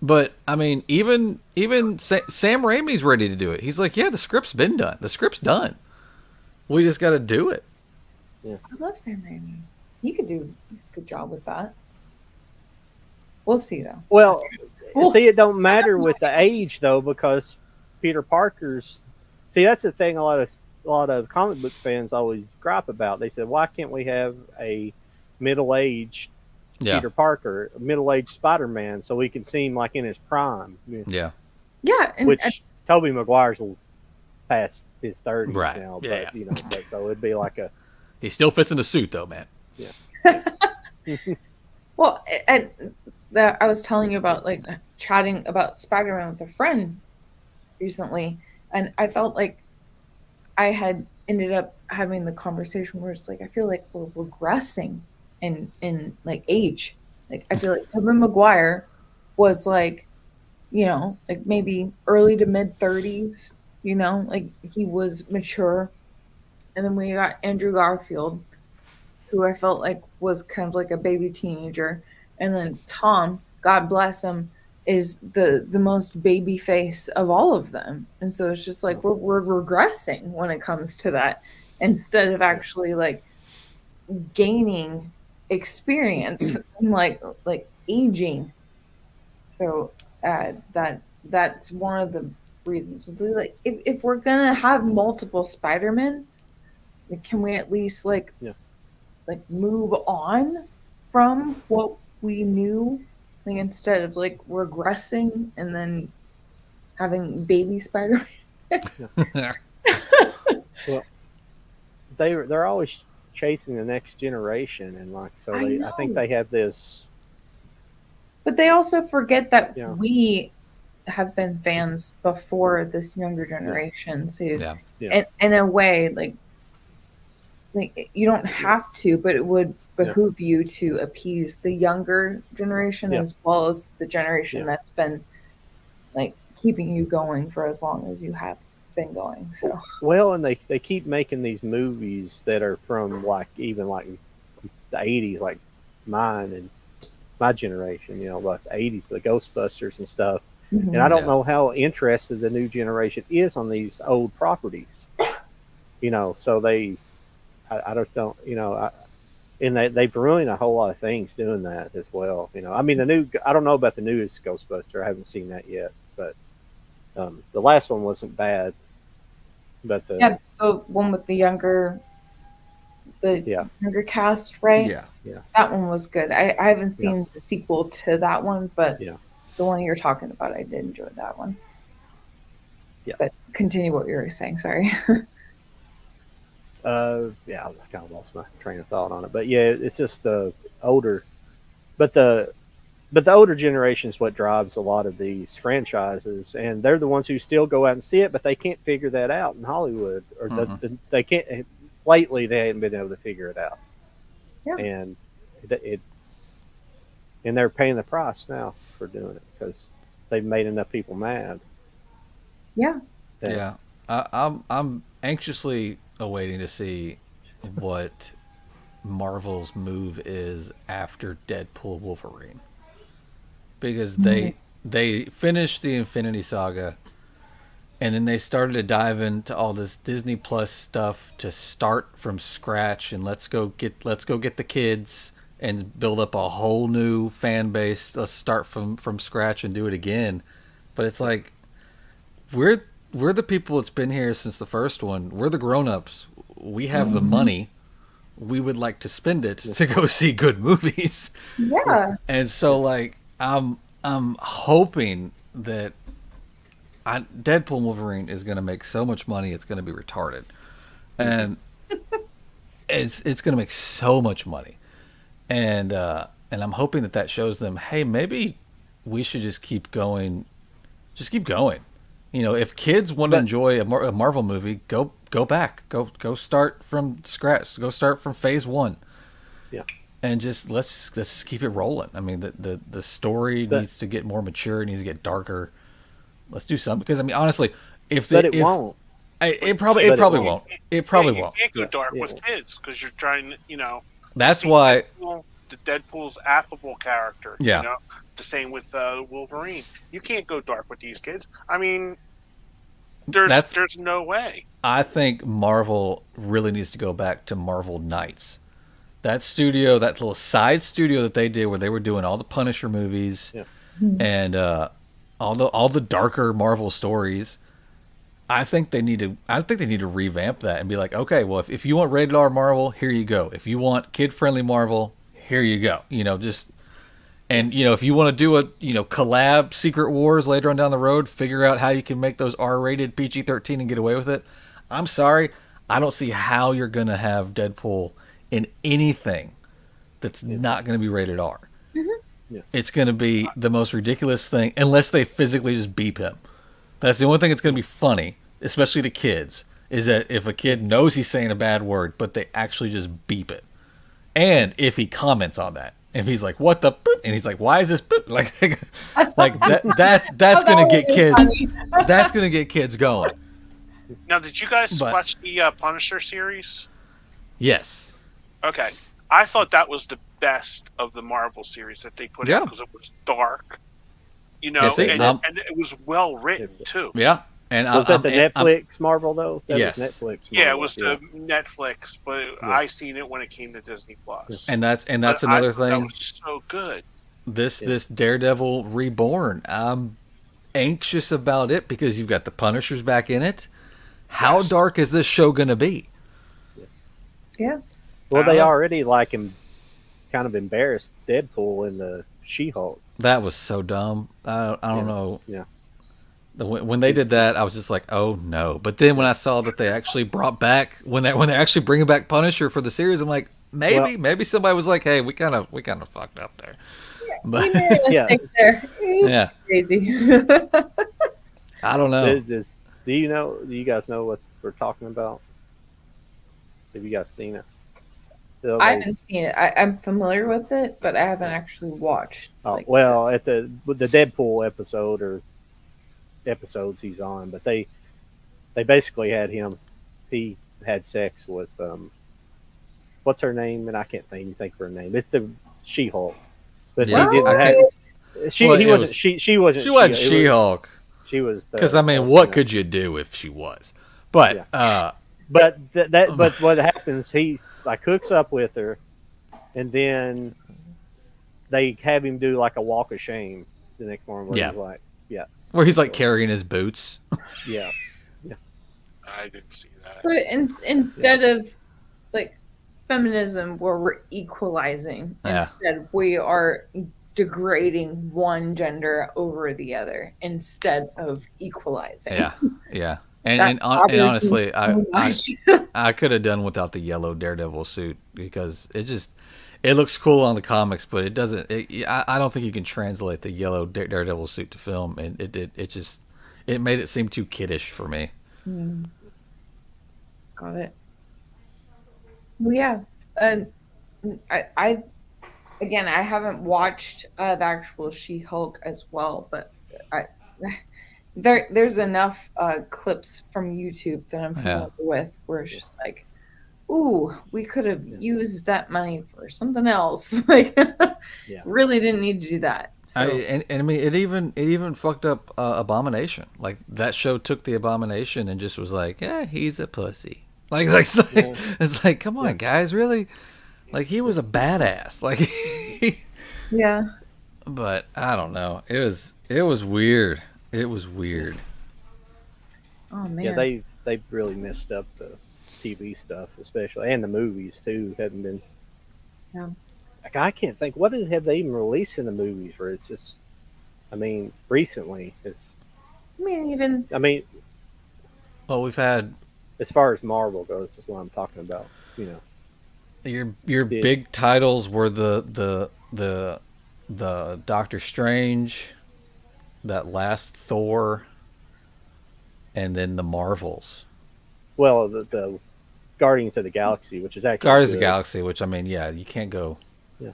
But I mean, even Sam Raimi's ready to do it. He's like, "Yeah, the script's been done. The script's done. We just got to do it." I love Sam Raimi. He could do a good job with that. We'll see though. Well, Well, see, it don't matter with the age though, because Peter Parker's. See, that's the thing. A lot of comic book fans always gripe about. They said, "Why can't we have a middle-aged Yeah, Peter Parker, a middle-aged Spider-Man, so he can seem like in his prime?" yeah. Yeah, and Which Tobey Maguire's past his 30s Right. now, Yeah, but so it'd be like a He still fits in the suit though, man. well, and that I was telling you about like chatting about Spider-Man with a friend recently, and I felt like I had ended up having the conversation where it's like I feel like we're regressing in like age. Like I feel like Tobey Maguire was like, like maybe early to mid 30s, like he was mature. And then we got Andrew Garfield, who I felt like was kind of like a baby teenager. And then Tom, God bless him, is the most baby face of all of them. And so it's just like we're regressing when it comes to that, instead of actually like gaining experience and like aging. So that's one of the reasons. Like if we're gonna have multiple Spider-Man, like, can we at least like move on from what we knew, like, instead of like regressing and then having baby Spider-Man? Well, they're always chasing the next generation, and like so I think know. they have this. But they also forget that Yeah. we have been fans before this younger generation. So Yeah. in a way, like you don't have to, but it would behoove you to appease the younger generation as well as the generation that's been like keeping you going for as long as you have been going. So Well, and they keep making these movies that are from like even like the 80s, like mine and my generation, you know, like the 80s, the Ghostbusters and stuff. And I don't know how interested the new generation is on these old properties, you know. So I just don't, you know, and they've ruined a whole lot of things doing that as well. You know, I mean, I don't know about the newest Ghostbuster. I haven't seen that yet, but the last one wasn't bad. But the one with the younger cast, right? Yeah. That one was good. I haven't seen the sequel to that one, but the one you're talking about, I did enjoy that one. Yeah. But continue what you were saying. Sorry. I kind of lost my train of thought on it, but yeah, it's just the older, but the older generation is what drives a lot of these franchises, and they're the ones who still go out and see it, but they can't figure that out in Hollywood, or they can't. Lately, they haven't been able to figure it out, and and they're paying the price now for doing it because they've made enough people mad. Yeah. Yeah. I'm anxiously awaiting to see what Marvel's move is after Deadpool Wolverine, because they finished the Infinity Saga, and then they started to dive into all this Disney Plus stuff to start from scratch, and let's go get the kids and build up a whole new fan base. Let's start from scratch and do it again. But it's like we're the people that's been here since the first one. We're the grown-ups. We have the money. We would like to spend it to go see good movies. Yeah. And so like I'm hoping that Deadpool and Wolverine is going to make so much money it's going to be retarded. And it's going to make so much money. And I'm hoping that shows them, hey, maybe we should just keep going. Just keep going. You know, if kids want to enjoy a Marvel movie, go back. Go start from scratch. Go start from phase 1. Yeah. And just let's just keep it rolling. I mean, the story needs to get more mature. It needs to get darker. Let's do something, because I mean, honestly, it won't. It probably won't. It probably won't. You can't go dark with kids because you're trying, you know. That's why the Deadpool's affable character. Yeah. You know? The same with Wolverine. You can't go dark with these kids. I mean, there's no way. I think Marvel really needs to go back to Marvel Knights. That studio, that little side studio that they did, where they were doing all the Punisher movies and all the darker Marvel stories. I think they need to revamp that and be like, okay, well, if you want rated R Marvel, here you go. If you want kid friendly Marvel, here you go. You know, just. And, you know, if you want to do a, you know, collab Secret Wars later on down the road, figure out how you can make those R-rated PG-13 and get away with it. I'm sorry. I don't see how you're going to have Deadpool in anything that's not going to be rated R. Yeah. It's going to be the most ridiculous thing, unless they physically just beep him. That's the only thing that's going to be funny, especially to kids, is that if a kid knows he's saying a bad word, but they actually just beep it. And if he comments on that. If he's like, what the boop? And he's like, why is this boop? Like that's gonna get kids. That's gonna get kids going. Now, did you guys watch the Punisher series? Yes. Okay, I thought that was the best of the Marvel series that they put Yeah. out because it was dark, Yeah, see, and it was well written too. Yeah, and Was that the I'm- Netflix Marvel though? That Yes. was Netflix. Marvel, Yeah, it was the Netflix, but I seen it when it came to Disney Plus. and that's But another I thought That thing. was so good. This Daredevil Reborn, I'm anxious about it because you've got the Punishers back in it. How Yes. dark is this show going to be? Yeah. Well, I they don't know. already kind of embarrassed Deadpool in the She-Hulk. That was so dumb. I don't Yeah. know. Yeah. When they did that, I was just like, oh no. But then when I saw that they actually brought back when they actually bringing back Punisher for the series, I'm like, maybe somebody was like, hey, we kind of fucked up there. But We made a Yeah. mistake there. Oops, Yeah. crazy. I don't know. Do you guys know what we're talking about? Have you guys seen it? So I they- haven't seen it. I'm familiar with it, but I haven't actually watched. Oh, like, well, at the Deadpool episode or episodes he's on, but they basically had him. He had sex with what's her name? And I can't think of her name. It's the She-Hulk, but Yeah. he didn't What? have. Well, He it wasn't. was- She wasn't. She wasn't She-Hulk. She-Hulk. She was Because I mean, what could you do if she was? But But but what happens? He hooks up with her, and then they have him do like a walk of shame the next morning. Where Yeah. he's like, where he's like carrying his boots. yeah, I didn't see that. So instead of like feminism, where we're equalizing, Yeah. instead we are degrading one gender over the other instead of equalizing. Yeah. That And bothers me honestly, so much. I could have done without the yellow Daredevil suit because it looks cool on the comics, but it doesn't. I don't think you can translate the yellow Daredevil suit to film, and it made it seem too kiddish for me. Got it. Well, yeah, and I again, I haven't watched the actual She-Hulk as well, but there's enough clips from YouTube that I'm familiar with where it's just like, ooh, we could have used that money for something else. Like, really didn't need to do that. So. And I mean, it even fucked up Abomination. Like that show took the Abomination and just was like, yeah, he's a pussy. It's like, come on, guys, really? Like he was a badass. Like, yeah. But I don't know. It was weird. It was weird. Oh man. yeah. They've really messed up the TV stuff, especially, and the movies too. Haven't been. Yeah. Like I can't think. What have they even released in the movies? Where it's just, I mean, recently it's. I mean, Well, we've had As far as Marvel goes, is what I'm talking about. your big titles were the Doctor Strange, that last Thor, and then the Marvels. Well, the Guardians of the Galaxy, which is actually Guardians of the good. Galaxy, which I mean, yeah, you can't go. Yeah.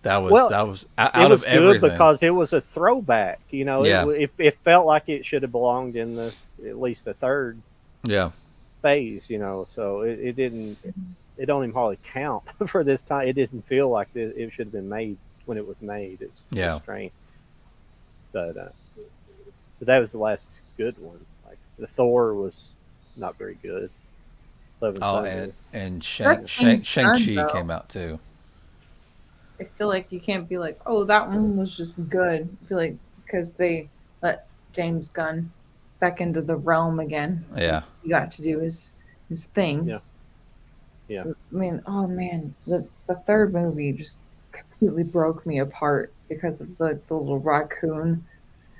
That was Well, out It was of good everything. because it was a throwback. Yeah. It felt like it should have belonged in at least the third Yeah. phase. So it didn't. It don't even hardly count for this time. It didn't feel like it should have been made when it was made. It's strange. But that was the last good one. Like the Thor was not very good. Love and Oh, Thunder. and That's James Gunn, Shang-Chi though. came out too. I feel like you can't be like, oh, that one was just good. I feel like because they let James Gunn back into the realm again. Yeah. He got to do his thing. Yeah. Yeah. I mean, oh man, the third movie just completely broke me apart because of the little raccoon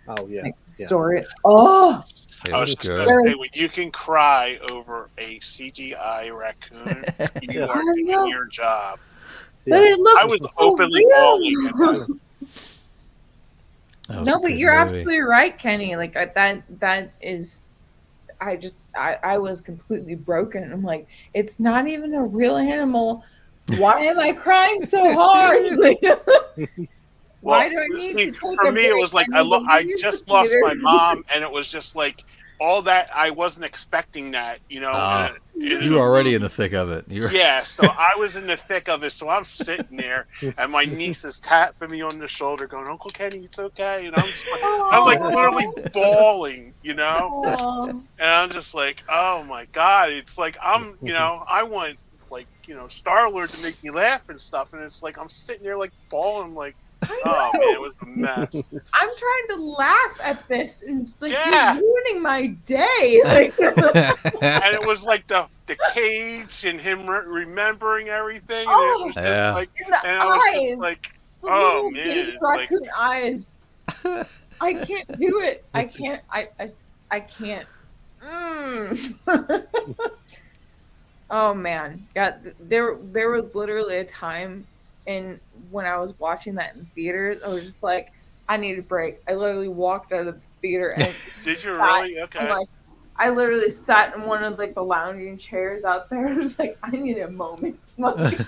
Oh yeah. story. Oh, It I was was just good. going to say, when you can cry over a CGI raccoon, you Yeah. are I know. doing your job. but it looked I was so openly real. bawling at that. That was No, a but good you're movie. absolutely right, Kenny. Like that is, I was completely broken. I'm like, it's not even a real animal. Why am I crying so hard? Like, why do I need see, to take for a me, it break? was like need to I leave just the lost theater. my mom, and it was just like all that, I wasn't expecting that, Ah, in you a were already in movie. the thick of it. Yeah, so I was in the thick of it. So I'm sitting there, and my niece is tapping me on the shoulder, going, "Uncle Kenny, it's okay." And I'm like literally Aw. bawling. Aw. And I'm just like, "Oh my god!" It's like I want like Star Lord to make me laugh and stuff, and it's like I'm sitting there like bawling, like, I oh man, it know. was a mess. I'm trying to laugh at this, and it's like you're Yeah, ruining my day. Like, and it was like the cage and him remembering everything, and it oh, was just Yeah. like, in the and I was just eyes, like, the oh little man, baby it's like. raccoon eyes. I can't do it. I can't. I can't. Mm. Oh man, yeah. There was literally a time in when I was watching that in theaters. I was just like, I need a break. I literally walked out of the theater and Did you sat. really? I'm Okay. like, I literally sat in one of like the lounging chairs out there. I was like, I need a moment. Like,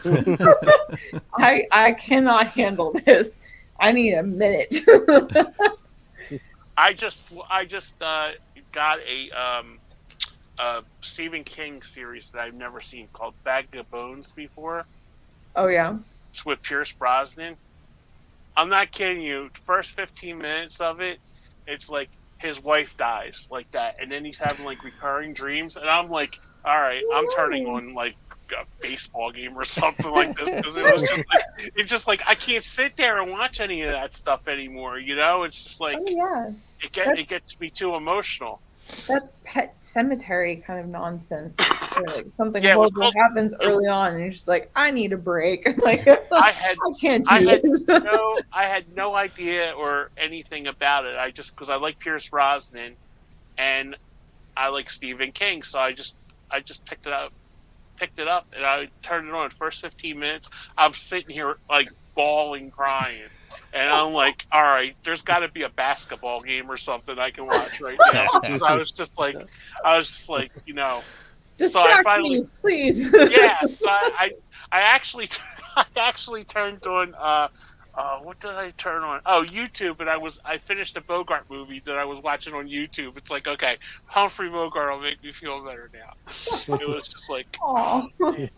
I cannot handle this. I need a minute. I just got a Stephen King series that I've never seen called Bag of Bones before. Oh yeah. It's with Pierce Brosnan. I'm not kidding you. First 15 minutes of it, it's like his wife dies like that, and then he's having like recurring dreams, and I'm like, all right, I'm turning on like a baseball game or something like this because it just like I can't sit there and watch any of that stuff anymore. It's just like Oh yeah. it That's gets me too emotional. that's pet cemetery kind of nonsense. Where, like something Yeah, it was horrible called. happens It, early on, and you're just like, I need a break. Like I I had can't I do had this. no idea or anything about it. I just because I like Pierce Brosnan and I like Stephen King, so I just picked it up, and I turned it on. First 15 minutes, I'm sitting here like bawling, crying, and I'm like, all right, there's got to be a basketball game or something I can watch right now because I was just like. So I Distract finally, me, please. yeah. So I actually, I actually turned on. What did I turn on? Oh, YouTube, and I finished a Bogart movie that I was watching on YouTube. It's like, okay, Humphrey Bogart will make me feel better now. It was just like, oh Aw. man,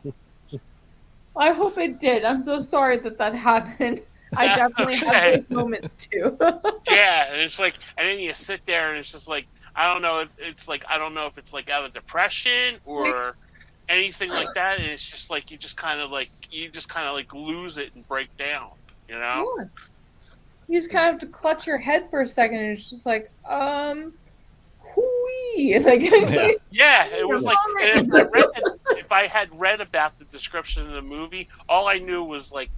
I hope it did. I'm so sorry that happened. I that's definitely have okay. those moments too. Yeah, and it's like, and then you sit there, and it's just like, I don't know. It's like I don't know if it's like out of depression Like, or anything like that. And it's just like you just kind of like lose it and break down. You know? yeah. You just kind of have to clutch your head for a second, and it's just like, hooey. Like, Yeah. Yeah, it was like, and moment. if I had read about the description of the movie, all I knew was like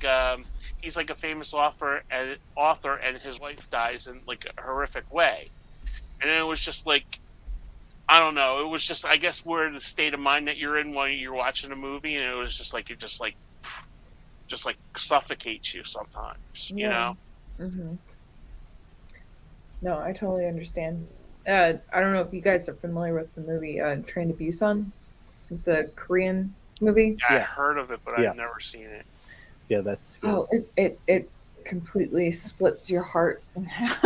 he's like a famous author, and his wife dies in like a horrific way, and then it was just like I don't know, it was just I guess we're in the state of mind that you're in when you're watching a movie, and it was just like it just like suffocates you sometimes, you Yeah. know? hmm No, I totally understand. I don't know if you guys are familiar with the movie Train to Busan. It's a Korean movie. Yeah, I Yeah. heard of it, but Yeah. I've never seen it. Yeah, that's good. Oh, it completely splits your heart in half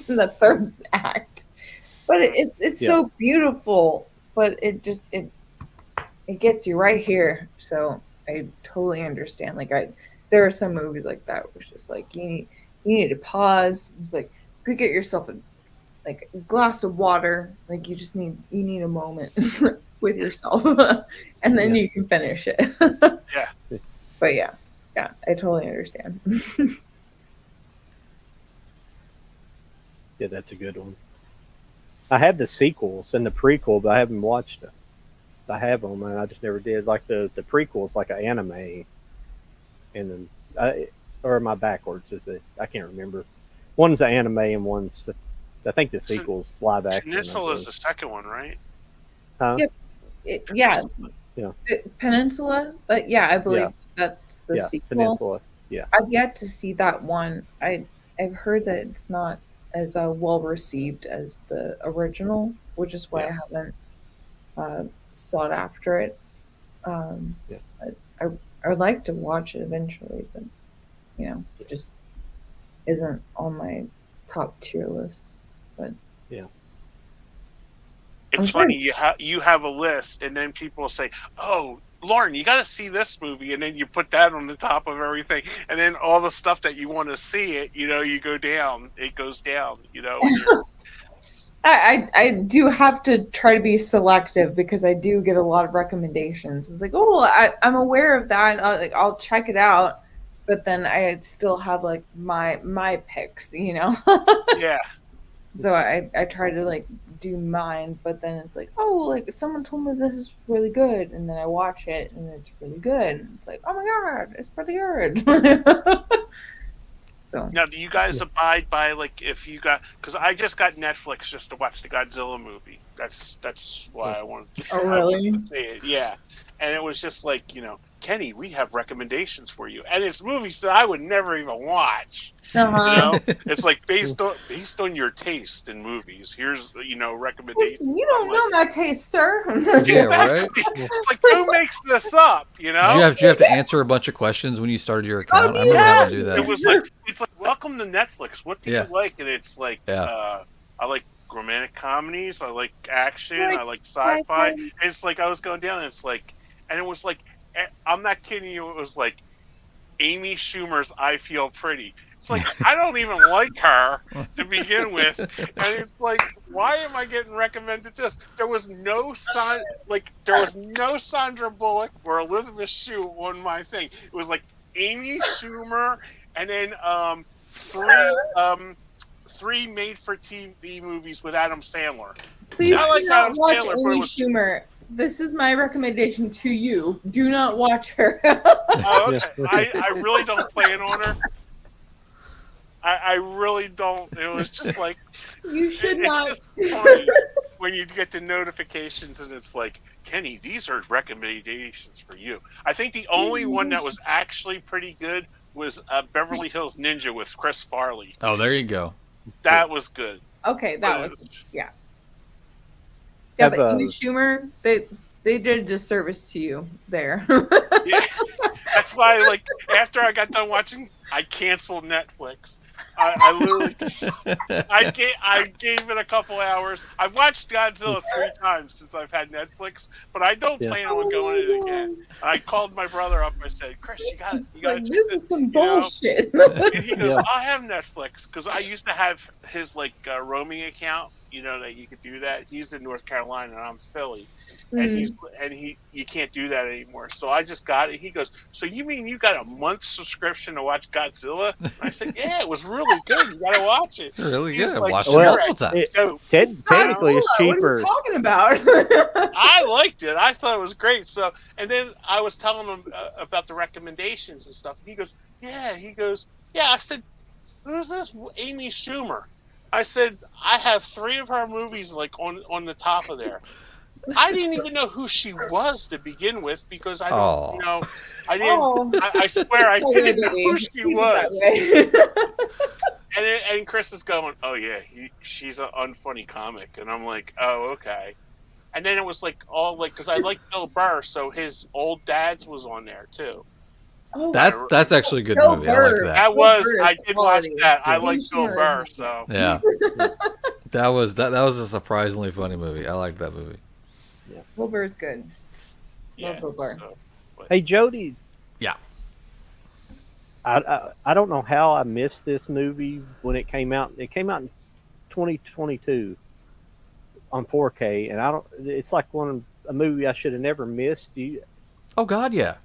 in the third act. But it's Yeah. so beautiful. But it gets you right here. So I totally understand. Like there are some movies like that where it's just like you need to pause. It's like you could get yourself a glass of water. Like you need a moment with yourself, and then Yeah. you can finish it. Yeah. But yeah, I totally understand. Yeah, that's a good one. I have the sequels and the prequel, but I haven't watched it. I have them, and I just never did. Like the prequels, like an anime, and then or am I backwards? Is it? I can't remember. One's an anime and one's I think the So, sequel's live action. I Peninsula is believe. the second one, right? Huh? Yep. Yeah, Yeah. Peninsula. But yeah, I believe Yeah. that's the Yeah, sequel. Peninsula. Yeah. I've yet to see that one. I've heard that it's not as well received as the original, which is why I Yeah. haven't sought after it. Yeah. I would like to watch it eventually, but it just isn't on my top tier list. But Yeah. it's funny. You have a list, and then people say, "Oh, Lauren, you got to see this movie," and then you put that on the top of everything, and then all the stuff that you want to see it, you go down. It goes down. I do have to try to be selective because I do get a lot of recommendations. It's like, oh, I'm aware of that. I'll check it out, but then I still have like my picks, Yeah. So I try to like do mine, but then it's like, oh, like someone told me this is really good, and then I watch it and it's really good. And it's like, oh my god, it's pretty good. So Now, do you guys abide by like if you got? Because I just got Netflix just to watch the Godzilla movie. That's why I wanted to see, Oh, really? I wanted to see it. Yeah, and it was just like Kenny, we have recommendations for you, and it's movies that I would never even watch. It's like based on your taste in movies. Here's recommendations. Listen, you don't know my taste, sir. Yeah, right. It's like who makes this up? Did you have to answer a bunch of questions when you started your account? I remember having to do that. It was like it's like welcome to Netflix. What do Yeah. you like? And it's like I like romantic comedies. I like action. I like sci-fi. And it's like I was going down. And it's like, and it was like I'm not kidding you. It was like Amy Schumer's "I Feel Pretty." It's like I don't even like her to begin with, and it's like, why am I getting recommended this? There was no Sandra Bullock or Elizabeth Shue on my thing. It was like Amy Schumer, and then three made-for-TV movies with Adam Sandler. Please I like do not Adam watch Sandler, but it Amy was- Schumer. This is my recommendation to you. Do not watch her. Oh, okay. I really don't plan on her. I really don't. It was just like You should not. It's just funny when you get the notifications and it's like, Kenny, these are recommendations for you. I think the only one that was actually pretty good was Beverly Hills Ninja with Chris Farley. Oh, there you go. That was good. Okay, that was yeah. Have, But Amy Schumer, they did a disservice to you there. Yeah. That's why, like, after I got done watching, I canceled Netflix. I literally, I gave it a couple hours. I've watched Godzilla 3 times since I've had Netflix, but I don't plan on going it again. I called my brother up. I said, Chris, you got to Like, check this is some bullshit. And he goes, Yeah. I have Netflix because I used to have his roaming account. That you could do that. He's in North Carolina and I'm Philly, and you can't do that anymore. So I just got it. He goes, so you mean you got a month subscription to watch Godzilla? And I said, yeah, it was really good. You got to watch it. It's really He's good. like, Watched it well, multiple times. Dope. Technically, it's What are cheaper. you talking about? I liked it. I thought it was great. So, and then I was telling him about the recommendations and stuff. And he goes, yeah. He goes, yeah. I said, who's this Amy Schumer? I said, I have 3 of her movies like on the top of there. I didn't even know who she was to begin with because I don't, I didn't. Oh. I swear I Oh, didn't know baby. who she Keep it was. that way. And Chris is going, oh yeah, she's an unfunny comic, and I'm like, oh okay. And then it was like all like because I like Bill Burr, so his old dad's was on there too. Oh, That's actually a good Bill movie. I like Burr. that. That Bill was Burr is I did watch quality. that. I Amy like Bill Schumer Burr, is- so Yeah, that was a surprisingly funny movie. I like that movie. Bill Burr's good. yeah. Bill Burr. So, Hey, Jody. Yeah. I don't know how I missed this movie when it came out. It came out in 2022 on 4K, and it's like a movie I should have never missed. Do you Oh God, yeah.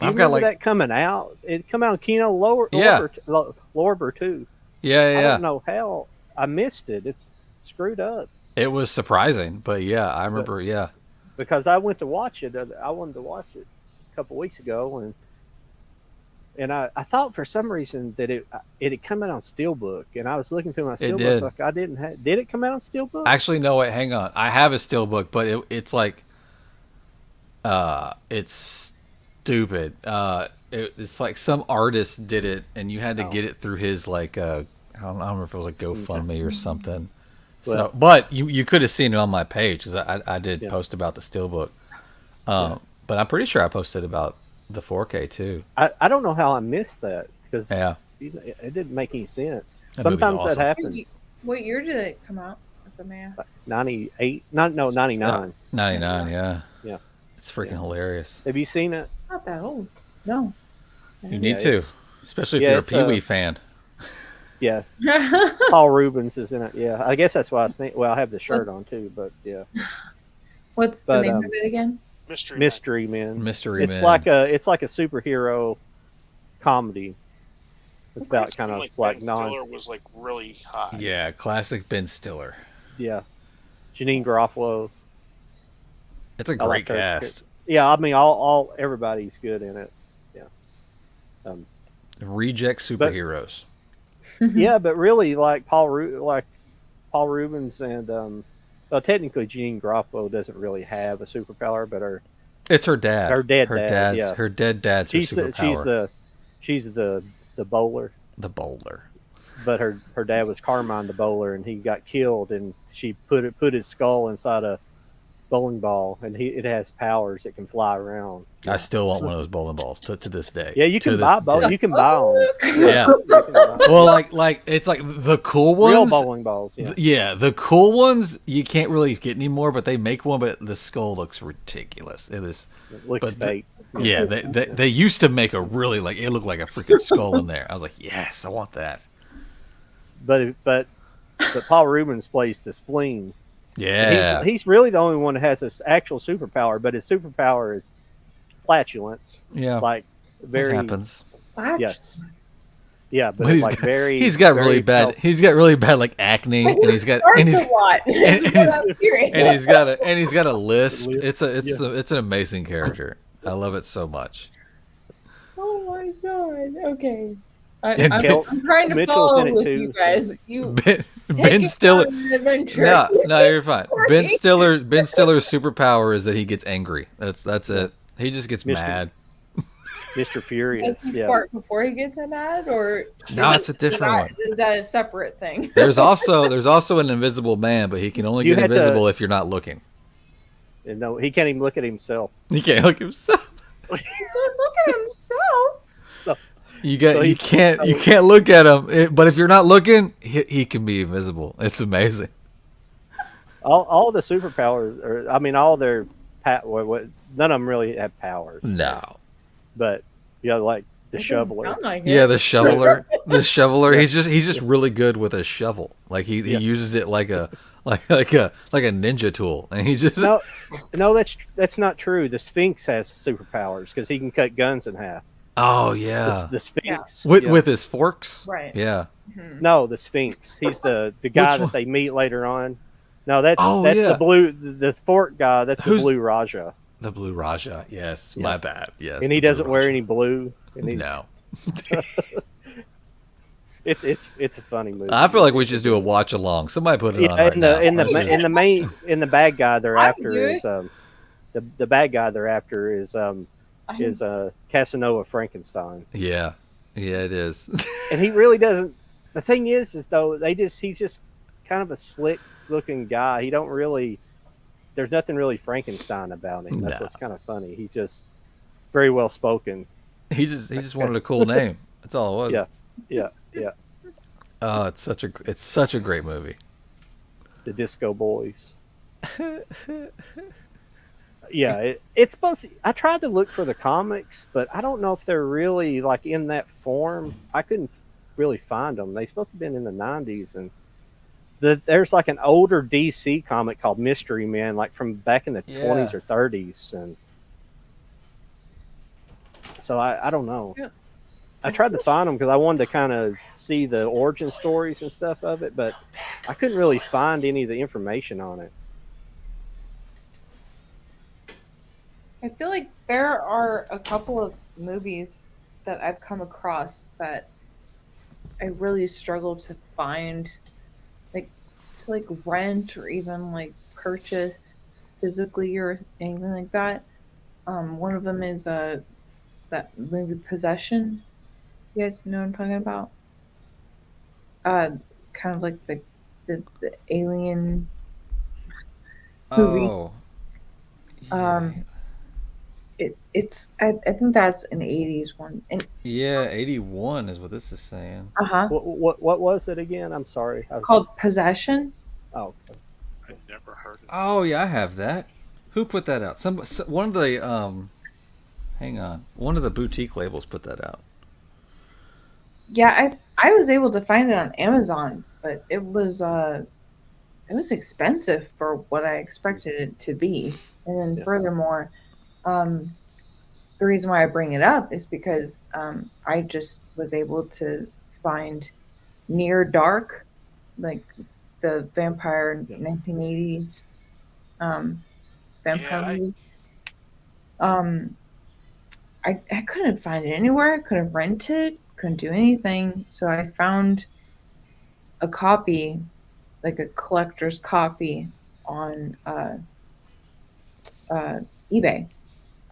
I've got remember like that coming out? It come out in Kino Yeah. Lorber too. I yeah. don't know how I missed it. It's screwed up It was surprising, but yeah, I remember. Yeah, because I went to watch it. I wanted to watch it a couple weeks ago, and I thought for some reason that it had come out on Steelbook, and I was looking through my It Steelbook did. like I didn't have. Did it come out on Steelbook? actually, no. Wait, hang on. I have a steelbook, but it's like, it's stupid. It's like some artist did it, and you had to get it through his like I don't remember if it was like GoFundMe or something. Well- So, but you could have seen it on my page because I did Yeah. post about the steelbook. But I'm pretty sure I posted about the 4K too. I don't know how I missed that because Yeah. it didn't make any sense. That movie's Sometimes awesome. that happens. What year did it come out? the Mask? 98, not no 99. 99, yeah. Yeah. It's freaking Yeah. hilarious. Have you seen it? Not that old. No. You need Yeah, to, it's- especially if yeah, you're a it's, Pee Wee fan. Yeah, Paul Rubens is in it. Yeah, I guess that's why I think. Well, I have the shirt on too, but yeah, What's the But, name of it again? Mystery. Mystery Men. Mystery It's Man. like a superhero comedy. It's about kind of like Ben non. Stiller was like really high. Yeah, classic Ben Stiller. Yeah, Janine Garofalo. It's a I great like her. cast. Yeah, I mean, all everybody's good in it. Yeah, Reject superheroes. yeah, but really, like Paul Rubens and well, technically, Janine Garofalo doesn't really have a superpower, but It's her dad. Her dead her dad, dad's yeah. her dead dad's her she's superpower. she's the bowler. The bowler. But her dad was Carmine the bowler, and he got killed, and she put his skull inside a bowling ball, and it has powers. It can fly around. I still want one of those bowling balls to this day. Yeah, you To can this buy bowl. day. You can buy them. Yeah. You can buy Well, like it's like the cool ones. real bowling balls. Yeah. Yeah, the cool ones you can't really get anymore, but they make one. But the skull looks ridiculous. It is. It looks but the- fake. Yeah, they used to make a really like it looked like a freaking skull in there. I was like, yes, I want that. But Paul Rubens plays the spleen. Yeah, He's really the only one that has this actual superpower, but his superpower is flatulence. yeah. Like It very happens. yes. Yeah, but But it's like very he's got really very bad. self- He's got really bad like acne, and he's got Starts and he's a lot. That's and what I'm hearing. and he's got a lisp. Lisp, It's an amazing character. I love it so much. Oh my god. Okay. And I'm, Kel- I'm trying to Mitchell's follow in it with too, you so- guys. You Ben, take Ben us Stiller. on an adventure. No, you're fine. Ben Stiller's superpower is that he gets angry. That's it. He just gets Mr. mad. Mr. Furious. Does he Yeah. fart before he gets mad, or No, it's a different one. Is that a separate thing? There's also an invisible man, but he can only You get had to- invisible if you're not looking. And no, he can't even look at himself. You can't look himself. He could look at himself. So You can't look at him. But if you're not looking, he can be invisible. It's amazing. All the superpowers, or I mean, all their none of them really have powers. No. But you know, like the It doesn't shoveler. sound like it. Yeah, the shoveler. The shoveler. He's just really good with a shovel. Like he Yeah. uses it like a ninja tool, and he's just No, that's not true. The Sphinx has superpowers because he can cut guns in half. oh yeah, The Sphinx with yeah. with his forks. Right. Yeah. No, the Sphinx. He's the guy Which one? that they meet later on. No, that's Oh, that's yeah. the blue the fork guy. That's Who's- the blue Raja, The Blue Raja. Yes, Yeah. my bad. Yes, and he the Blue doesn't wear Raja. any blue. And he's, No. it's a funny movie. I feel like we should just do a watch along. Somebody put it Yeah, on right now. in Let's just- the bad guy they're I after do it. is the bad guy they're after is Casanova Frankenstein, yeah, it is. and he really doesn't. The thing is though he's just kind of a slick looking guy. He don't really. There's nothing really Frankenstein about him. That's No. what's kind of funny. He's just very well spoken. he just wanted a cool name. That's all it was. Yeah. Yeah, Oh, it's such a great movie. the Disco Boys. Yeah, it's supposed to, I tried to look for the comics, but I don't know if they're really like in that form. I couldn't really find them. They're supposed to have been in the 90s, and there's like an older DC comic called Mystery Men, like from back in the Yeah. 20s or 30s, and so I don't know. Yeah. I tried to find them because I wanted to kind of see the origin stories and stuff of it, but I couldn't really find any of the information on it. I feel like there are a couple of movies that I've come across that I really struggle to find, like to rent or even like purchase physically or anything like that. One of them is that movie Possession. You guys know what I'm talking about? Kind of like the alien movie. Oh. It's I think that's an 80s one. And Yeah, 81 is what this is saying. uh-huh. What was it again? I'm sorry. It's called Possession. Oh, okay. never heard of it. Oh yeah, I have that. Who put that out? One of the hang on, one of the boutique labels put that out. Yeah, I was able to find it on Amazon, but it was expensive for what I expected it to be. And then Yeah. furthermore, the reason why I bring it up is because I just was able to find Near Dark, like the vampire Yeah. 1980s vampire Yeah, movie. I couldn't find it anywhere. I couldn't rent it. Couldn't do anything. So I found a copy, like a collector's copy, on eBay,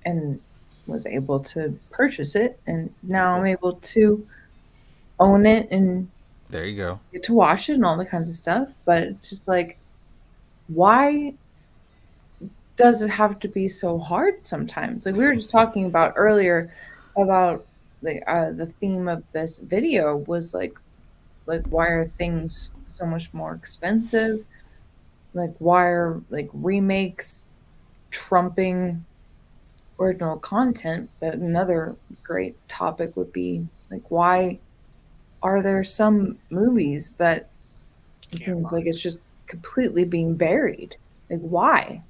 and was able to purchase it. And now I'm able to own it and There you go. get to watch it and all that kinds of stuff. But it's just like, why does it have to be so hard sometimes? Like we were just talking about earlier about the theme of this video was like why are things so much more expensive? Like why are like remakes trumping original content? But another great topic would be like, why are there some movies that it Can't seems find like it's just completely being buried? Like why?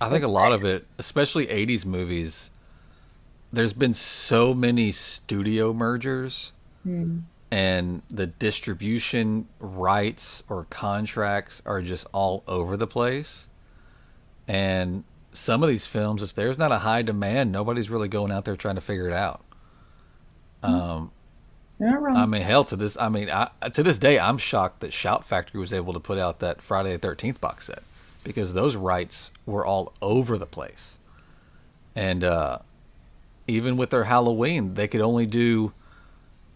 I think a lot of it, especially 80s movies, there's been so many studio mergers and the distribution rights or contracts are just all over the place. And some of these films, if there's not a high demand, nobody's really going out there trying to figure it out. You're not wrong. I mean, hell, to this day, I'm shocked that Shout Factory was able to put out that Friday the 13th box set because those rights were all over the place. And even with their Halloween, they could only do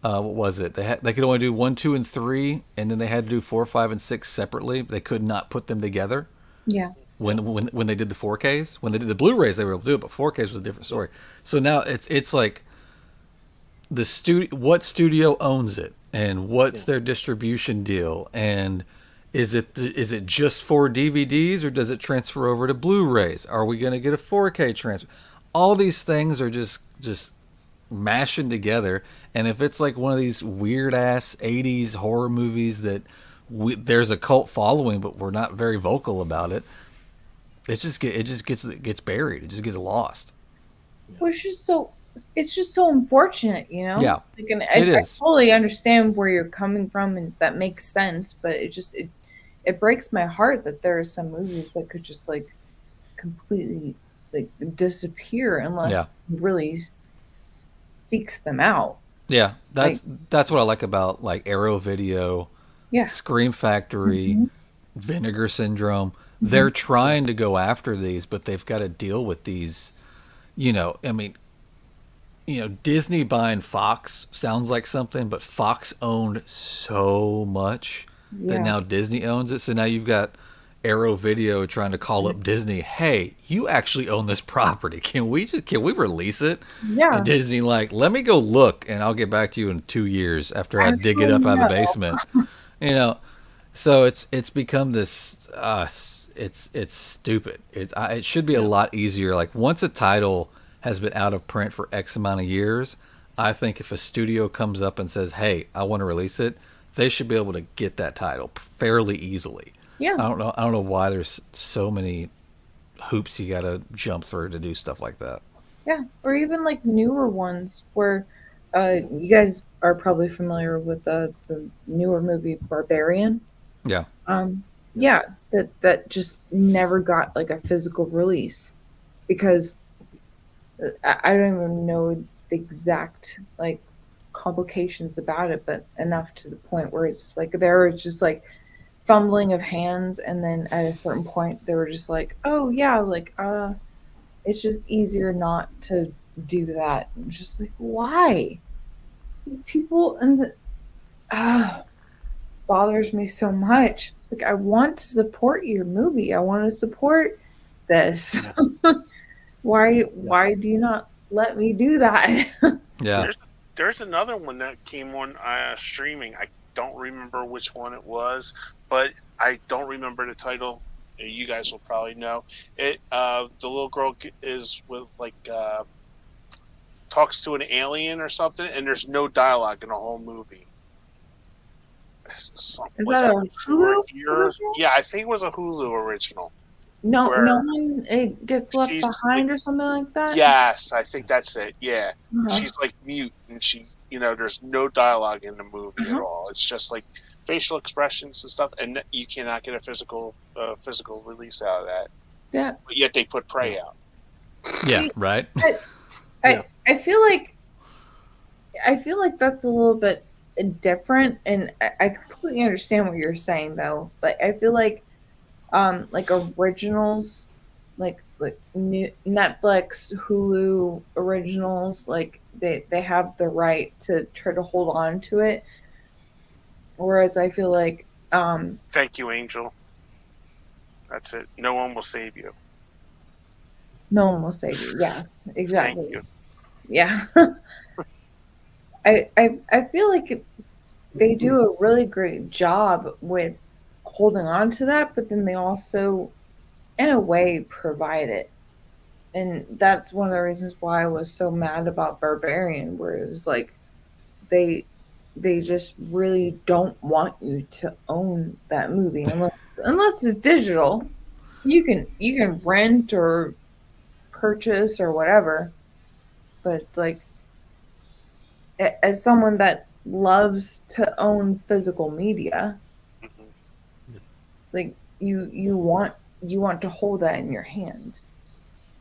what was it? They could only do 1, 2, and 3, and then they had to do 4, 5, and 6 separately. They could not put them together. Yeah. When they did the 4Ks, when they did the Blu-rays, they were able to do it, but 4Ks was a different story. So now it's like the studio, what studio owns it, and what's their distribution deal, and is it just for DVDs or does it transfer over to Blu-rays? Are we going to get a 4K transfer? All these things are just mashing together, and if it's like one of these weird ass 80s horror movies that there's a cult following, but we're not very vocal about it. It just gets buried. It just gets lost. Which is so, it's just so unfortunate, you know? Yeah, Like, and it I is. totally understand where you're coming from, and that makes sense, but it breaks my heart that there are some movies that could just like completely like disappear unless really seeks them out. Yeah, that's what I like about like Arrow Video, Yeah. Scream Factory, Vinegar Syndrome. They're trying to go after these, but they've got to deal with these. Disney buying Fox sounds like something, but Fox owned so much that Yeah. now Disney owns it. So now you've got Arrow Video trying to call up Disney. Hey, you actually own this property. Can we release it? Yeah. And Disney like, let me go look, and I'll get back to you in 2 years after I dig it Actually, up out of the no. basement. So it's become this. It's stupid. It should be a lot easier. Like once a title has been out of print for X amount of years, I think if a studio comes up and says, "Hey, I want to release it," they should be able to get that title fairly easily. Yeah. I don't know why there's so many hoops you got to jump through to do stuff like that. Yeah. Or even like newer ones where you guys are probably familiar with the newer movie Barbarian. Yeah. Yeah, that just never got like a physical release because I don't even know the exact like complications about it, but enough to the point where it's like there was just like fumbling of hands, and then at a certain point they were just like, oh yeah, like it's just easier not to do that. And just like, why? People and the bothers me so much. It's like I want to support your movie. I want to support this. Why do you not let me do that? Yeah. There's another one that came on streaming. I don't remember which one it was, but I don't remember the title. You guys will probably know it. The little girl is with like talks to an alien or something, and there's no dialogue in the whole movie. Something Is like that a I'm Hulu sure. original? Yeah, I think it was a Hulu original. No, Where no one it gets left she's behind or something like that. yes, I think that's it. Yeah, Uh-huh. she's like mute, and there's no dialogue in the movie at Uh-huh. all. It's just like facial expressions and stuff, and you cannot get a physical release out of that. Yeah. But yet they put Prey out. Yeah, right. Yeah. I feel like that's a little bit different, and I completely understand what you're saying though. But I feel like originals, like new Netflix, Hulu originals, like they have the right to try to hold on to it. Whereas I feel like Thank you, Angel. That's it. No one will save you. no one will save you. Yes, exactly. Thank you. Yeah. I feel like they do a really great job with holding on to that, but then they also, in a way, provide it. And that's one of the reasons why I was so mad about Barbarian, where it was like they just really don't want you to own that movie unless it's digital. You can rent or purchase or whatever, but it's like as someone that loves to own physical media, Mhm. like you want to hold that in your hand,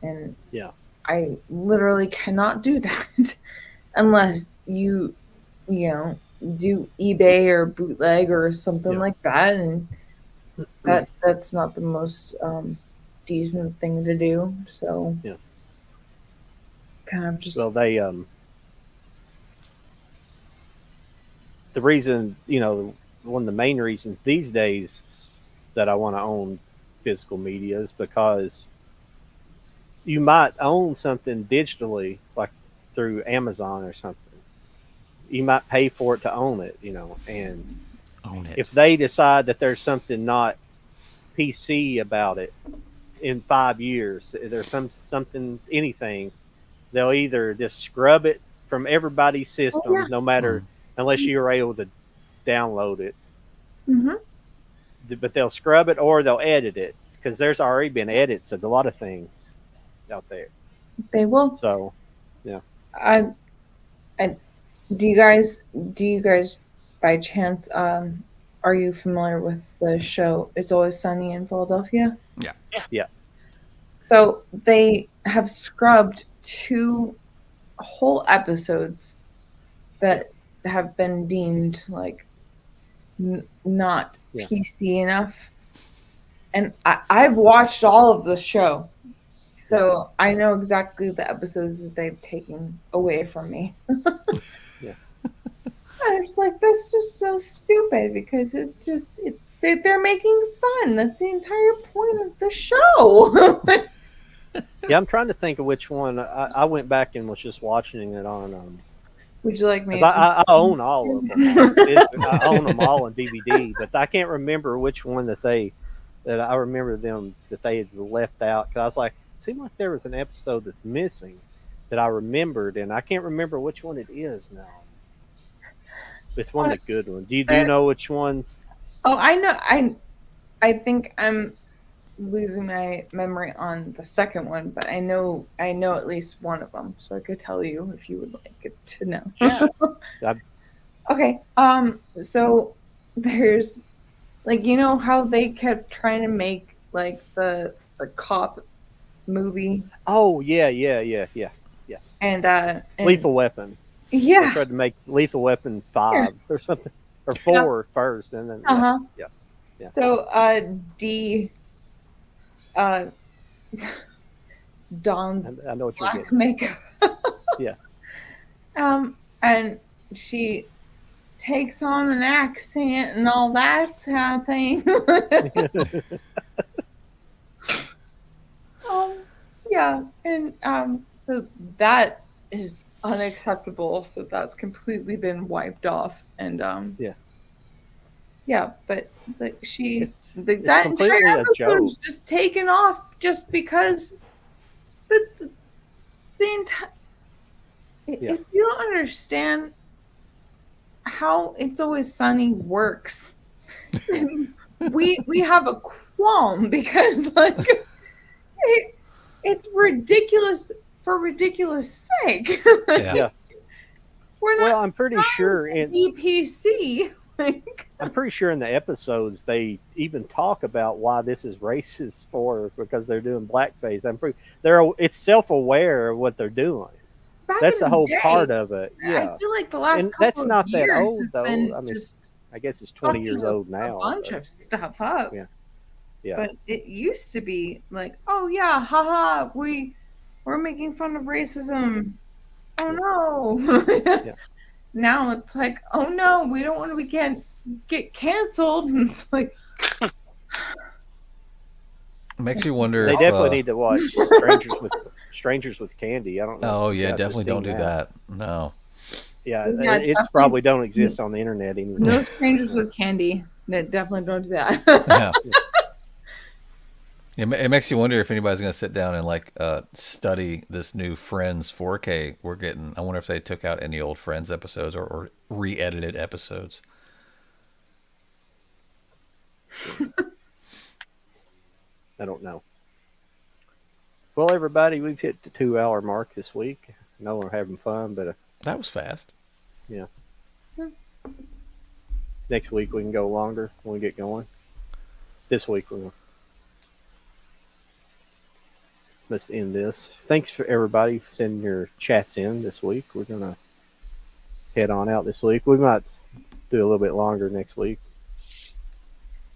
and Yeah. I literally cannot do that unless you do eBay or bootleg or something Yeah. like that, and that's not the most decent thing to do. So Yeah. kind of just Well, they the reason, one of the main reasons these days that I want to own physical media is because you might own something digitally, like through Amazon or something. You might pay for it to own it, and Own it. if they decide that there's something not PC about it in 5 years, there's something, anything, they'll either just scrub it from everybody's system, yeah. no matter, unless you were able to download it, hmm but they'll scrub it or they'll edit it because there's already been edits of a lot of things out there. they will. So, yeah. I do you guys by chance are you familiar with the show It's Always Sunny in Philadelphia? Yeah. Yeah. So they have scrubbed 2 whole episodes that have been deemed like not Yeah. PC enough, and I've watched all of the show, so I know exactly the episodes that they've taken away from me. Yeah. I was like, that's just so stupid because they're making fun. That's the entire point of the show. Yeah, I'm trying to think of which one. I went back and was just watching it on. Would you like me 'Cause to? I own all of them. I own them all on DVD, but I can't remember which one that I remember them that they had left out. Because I was like, it seemed like there was an episode that's missing that I remembered, and I can't remember which one it is now. It's one of the good ones. Do you know which ones? Oh, I know. I think I'm losing my memory on the second one, but I know at least one of them, so I could tell you if you would like it to know. Yeah. Okay. So there's like how they kept trying to make like the cop movie, Oh yeah, yes. and Lethal Weapon. They yeah. tried to make Lethal Weapon 5 or something, or 4 first, and then Uh-huh. Yeah. So Dawn's I know what you're black getting. makeup. Yeah. And she takes on an accent and all that kind of thing. Yeah, and so that is unacceptable. So that's completely been wiped off, and Yeah. Yeah, but like It's that completely entire a episode joke. was just taken off just because the entire. Yeah. If you don't understand how It's Always Sunny works, we have a qualm because like it's ridiculous for ridiculous sake. Yeah. Yeah. We're not Well, I'm pretty trying sure to in be PC. Like, I'm pretty sure in the episodes they even talk about why this is racist for because they're doing blackface. It's self-aware of what they're doing. back That's in the whole day, part of it. I Yeah. feel like the last And couple that's of not that years old has though. been I mean, just I guess it's 20 years fucking old now. a bunch but of stuff up. Yeah. Yeah. But it used to be like, oh yeah, haha, we're making fun of racism. Oh no. Yeah. Now it's like, oh no, we don't want to get canceled. And it's like, Makes you wonder. They if, definitely need to watch Strangers with Candy. I don't know. Oh if you yeah, guys have definitely don't seen do that. No. Yeah, Yeah, it's definitely- probably don't exist on the internet anymore. no strangers with candy. No, definitely don't do that. Yeah. It makes you wonder if anybody's going to sit down and like study this new Friends 4K we're getting. I wonder if they took out any old Friends episodes or re-edited episodes. I don't know. Well, everybody, we've hit the 2-hour mark this week. I know we're having fun, but That was fast. next week we can go longer when we get going. This week let's end this. Thanks for everybody sending your chats in this week. We're gonna head on out this week. We might do a little bit longer next week.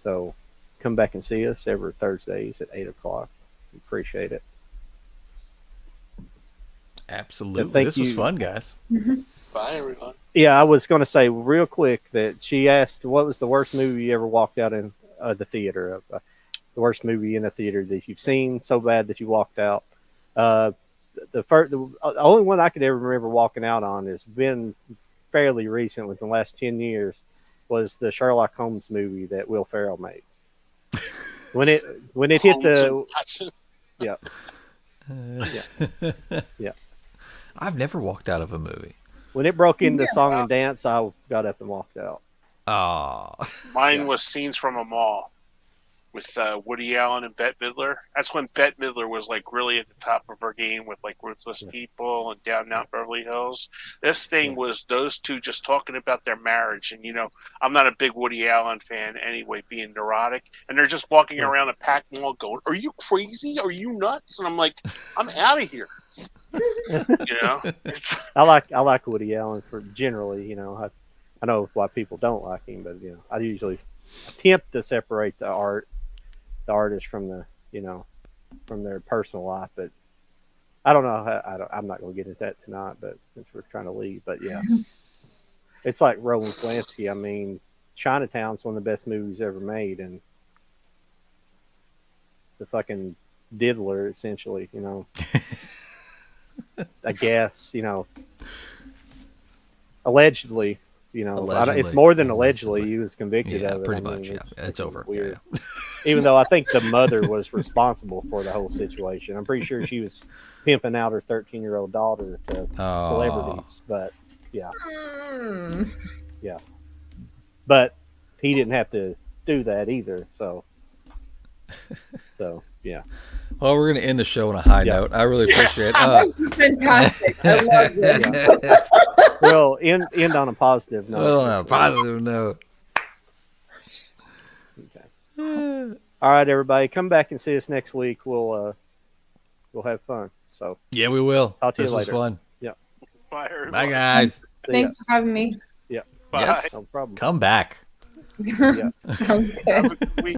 So come back and see us every Thursdays at 8:00. We appreciate it. Absolutely. thank This was you. fun, guys. Bye, everyone. Yeah, I was going to say real quick that she asked what was the worst movie you ever walked out in the theater of. The worst movie in a theater that you've seen so bad that you walked out. The only one I could ever remember walking out on has been fairly recent, within the last 10 years, was the Sherlock Holmes movie that Will Ferrell made. When it hit Holmes the and Watson. I've never walked out of a movie. when it broke into song and dance, I got up and walked out. Oh. Mine was Scenes from a Mall with Woody Allen and Bette Midler. That's when Bette Midler was like really at the top of her game with like Ruthless People and Down and Out Beverly Hills. This thing was those two just talking about their marriage. And, you know, I'm not a big Woody Allen fan anyway, being neurotic. And they're just walking around a packed mall going, "Are you crazy? Are you nuts?" And I'm like, I'm out of here. You know? It's, I like Woody Allen for generally, you know, I know why people don't like him, but you know, I usually attempt to separate the artist from the, you know, from their personal life, but I don't know. I'm not going to get into that tonight, but since we're trying to leave, but yeah, it's like Roman Polanski. I mean, Chinatown's one of the best movies ever made, and the fucking diddler, essentially, you know, I guess, you know, allegedly, you know, it's more than allegedly. He was convicted Yeah, of it. pretty I mean, much. Yeah, it's over. Weird. Yeah. Even though I think the mother was responsible for the whole situation. I'm pretty sure she was pimping out her 13-year-old daughter to celebrities. But yeah, yeah. But he didn't have to do that either. So yeah. Well, we're going to end the show on a high note. I really appreciate it. This is fantastic. I love this. Well, end on a positive note. Well, on a positive note. Okay. All right, everybody, come back and see us next week. We'll have fun. So Yeah, we will. Talk to you This was later. fun. bye, everybody. Bye, guys. see ya. Thanks for having me. Yeah. Bye. Yes. No problem. Come back. Yeah. Sounds good. Have a good week.